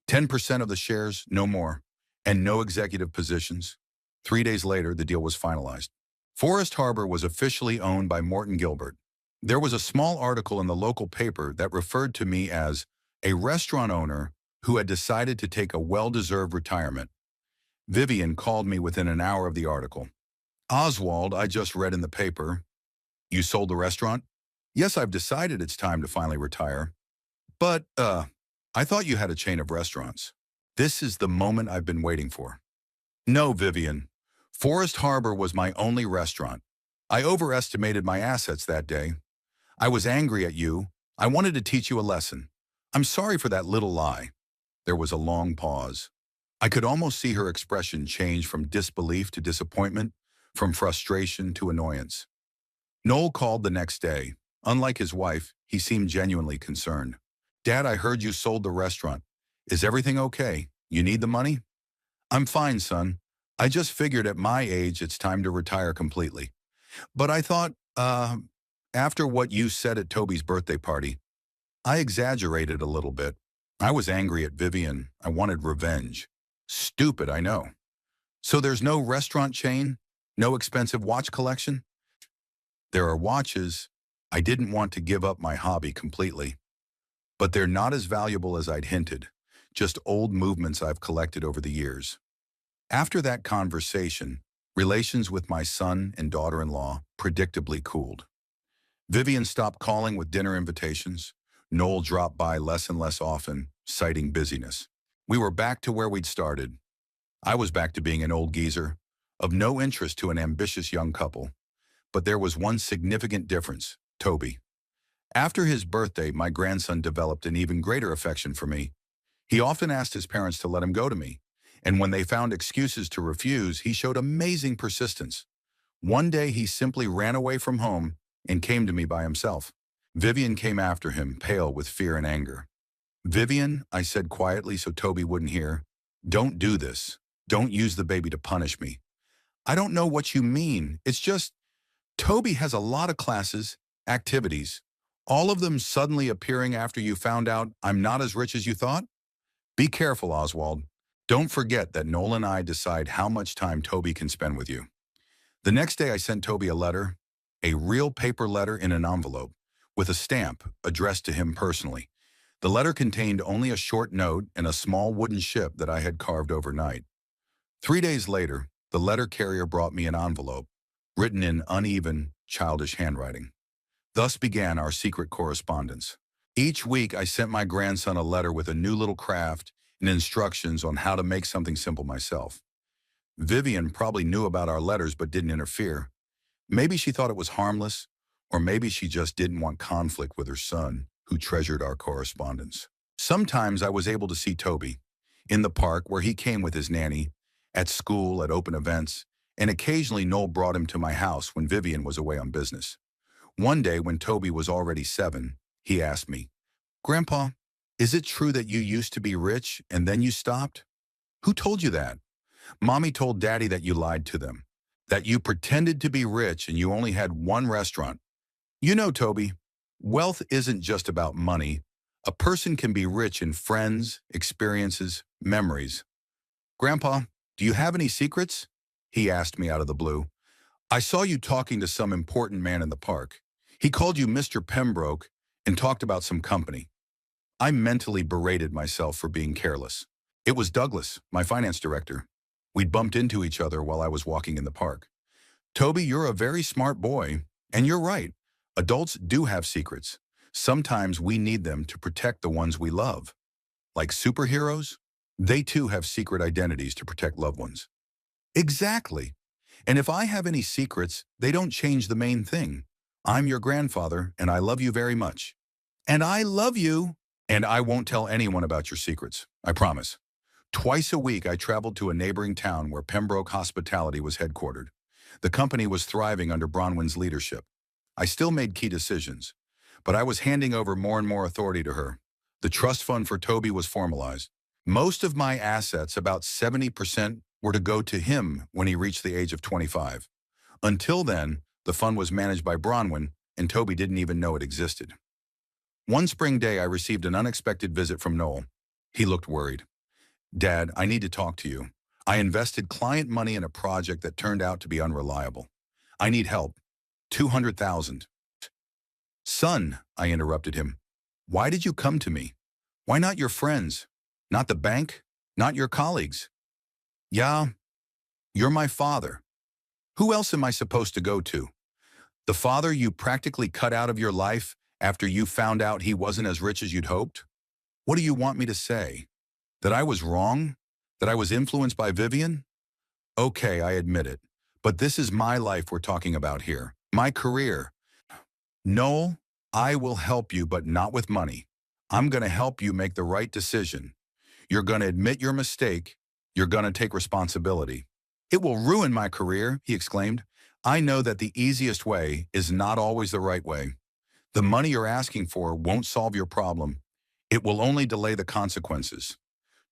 A: 10% of the shares, no more, and no executive positions. 3 days later, the deal was finalized. Forest Harbor was officially owned by Morton Gilbert. There was a small article in the local paper that referred to me as a restaurant owner who had decided to take a well-deserved retirement. Vivian called me within an hour of the article. Oswald, I just read in the paper. You sold the restaurant? Yes, I've decided it's time to finally retire. But, I thought you had a chain of restaurants. This is the moment I've been waiting for. No, Vivian. Forest Harbor was my only restaurant. I overestimated my assets that day. I was angry at you. I wanted to teach you a lesson. I'm sorry for that little lie. There was a long pause. I could almost see her expression change from disbelief to disappointment, from frustration to annoyance. Noel called the next day. Unlike his wife, he seemed genuinely concerned. Dad, I heard you sold the restaurant. Is everything okay? You need the money? I'm fine, son. I just figured at my age it's time to retire completely. But I thought, after what you said at Toby's birthday party, I exaggerated a little bit. I was angry at Vivian. I wanted revenge. Stupid, I know. So there's no restaurant chain? No expensive watch collection? There are watches. I didn't want to give up my hobby completely. But they're not as valuable as I'd hinted, just old movements I've collected over the years. After that conversation, relations with my son and daughter-in-law predictably cooled. Vivian stopped calling with dinner invitations. Noel dropped by less and less often, citing busyness. We were back to where we'd started. I was back to being an old geezer, of no interest to an ambitious young couple. But there was one significant difference, Toby. After his birthday, my grandson developed an even greater affection for me. He often asked his parents to let him go to me, and when they found excuses to refuse, he showed amazing persistence. One day, he simply ran away from home and came to me by himself. Vivian came after him, pale with fear and anger. Vivian, I said quietly so Toby wouldn't hear, don't do this. Don't use the baby to punish me. I don't know what you mean. It's just, Toby has a lot of classes, activities, all of them suddenly appearing after you found out I'm not as rich as you thought? Be careful, Oswald. Don't forget that Noel and I decide how much time Toby can spend with you. The next day I sent Toby a letter, a real paper letter in an envelope, with a stamp addressed to him personally. The letter contained only a short note and a small wooden ship that I had carved overnight. 3 days later, the letter carrier brought me an envelope, written in uneven, childish handwriting. Thus began our secret correspondence. Each week I sent my grandson a letter with a new little craft and instructions on how to make something simple myself. Vivian probably knew about our letters but didn't interfere. Maybe she thought it was harmless, or maybe she just didn't want conflict with her son, who treasured our correspondence. Sometimes I was able to see Toby, in the park where he came with his nanny, at school, at open events, and occasionally Noel brought him to my house when Vivian was away on business. One day when Toby was already 7, he asked me, "Grandpa, is it true that you used to be rich and then you stopped?" "Who told you that?" "Mommy told Daddy that you lied to them, that you pretended to be rich and you only had one restaurant." You know, Toby, wealth isn't just about money. A person can be rich in friends, experiences, memories. "Grandpa, do you have any secrets?" he asked me out of the blue. "I saw you talking to some important man in the park. He called you Mr. Pembroke and talked about some company." I mentally berated myself for being careless. It was Douglas, my finance director. We'd bumped into each other while I was walking in the park. "Toby, you're a very smart boy, and you're right. Adults do have secrets. Sometimes we need them to protect the ones we love. Like superheroes, they too have secret identities to protect loved ones." "Exactly. And if I have any secrets, they don't change the main thing. I'm your grandfather, and I love you very much." "And I love you." "And I won't tell anyone about your secrets, I promise." Twice a week, I traveled to a neighboring town where Pembroke Hospitality was headquartered. The company was thriving under Bronwyn's leadership. I still made key decisions, but I was handing over more and more authority to her. The trust fund for Toby was formalized. Most of my assets, about 70%, were to go to him when he reached the age of 25. Until then, the fund was managed by Bronwyn, and Toby didn't even know it existed. One spring day, I received an unexpected visit from Noel. He looked worried. "Dad, I need to talk to you. I invested client money in a project that turned out to be unreliable. I need help. 200,000. "Son," I interrupted him, "why did you come to me? Why not your friends? Not the bank? Not your colleagues?" "Yeah, you're my father. Who else am I supposed to go to? The father you practically cut out of your life after you found out he wasn't as rich as you'd hoped? What do you want me to say? That I was wrong? That I was influenced by Vivian? Okay, I admit it. But this is my life we're talking about here. My career. Noel, I will help you, but not with money. I'm going to help you make the right decision. You're going to admit your mistake. You're going to take responsibility." "It will ruin my career," he exclaimed. "I know that the easiest way is not always the right way. The money you're asking for won't solve your problem. It will only delay the consequences."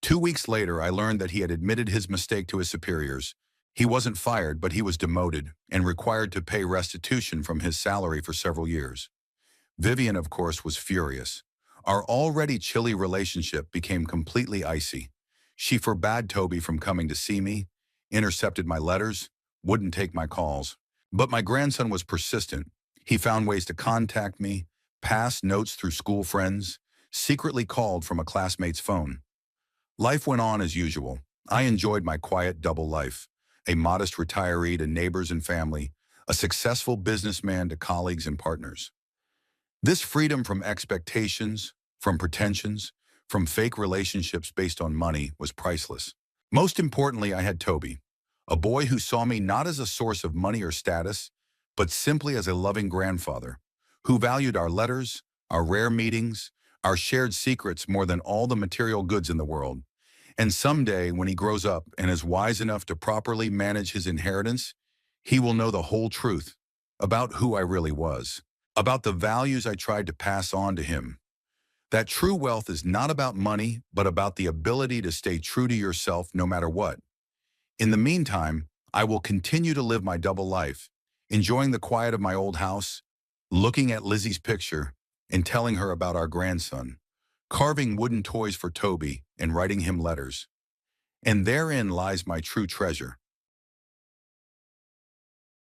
A: 2 weeks later, I learned that he had admitted his mistake to his superiors. He wasn't fired, but he was demoted and required to pay restitution from his salary for several years. Vivian, of course, was furious. Our already chilly relationship became completely icy. She forbade Toby from coming to see me, intercepted my letters, wouldn't take my calls. But my grandson was persistent. He found ways to contact me, passed notes through school friends, secretly called from a classmate's phone. Life went on as usual. I enjoyed my quiet double life, a modest retiree to neighbors and family, a successful businessman to colleagues and partners. This freedom from expectations, from pretensions, from fake relationships based on money was priceless. Most importantly, I had Toby, a boy who saw me not as a source of money or status, but simply as a loving grandfather, who valued our letters, our rare meetings, our shared secrets more than all the material goods in the world. And someday, when he grows up and is wise enough to properly manage his inheritance, he will know the whole truth about who I really was, about the values I tried to pass on to him. That true wealth is not about money, but about the ability to stay true to yourself no matter what. In the meantime, I will continue to live my double life, enjoying the quiet of my old house, looking at Lizzie's picture and telling her about our grandson, carving wooden toys for Toby and writing him letters. And therein lies my true treasure,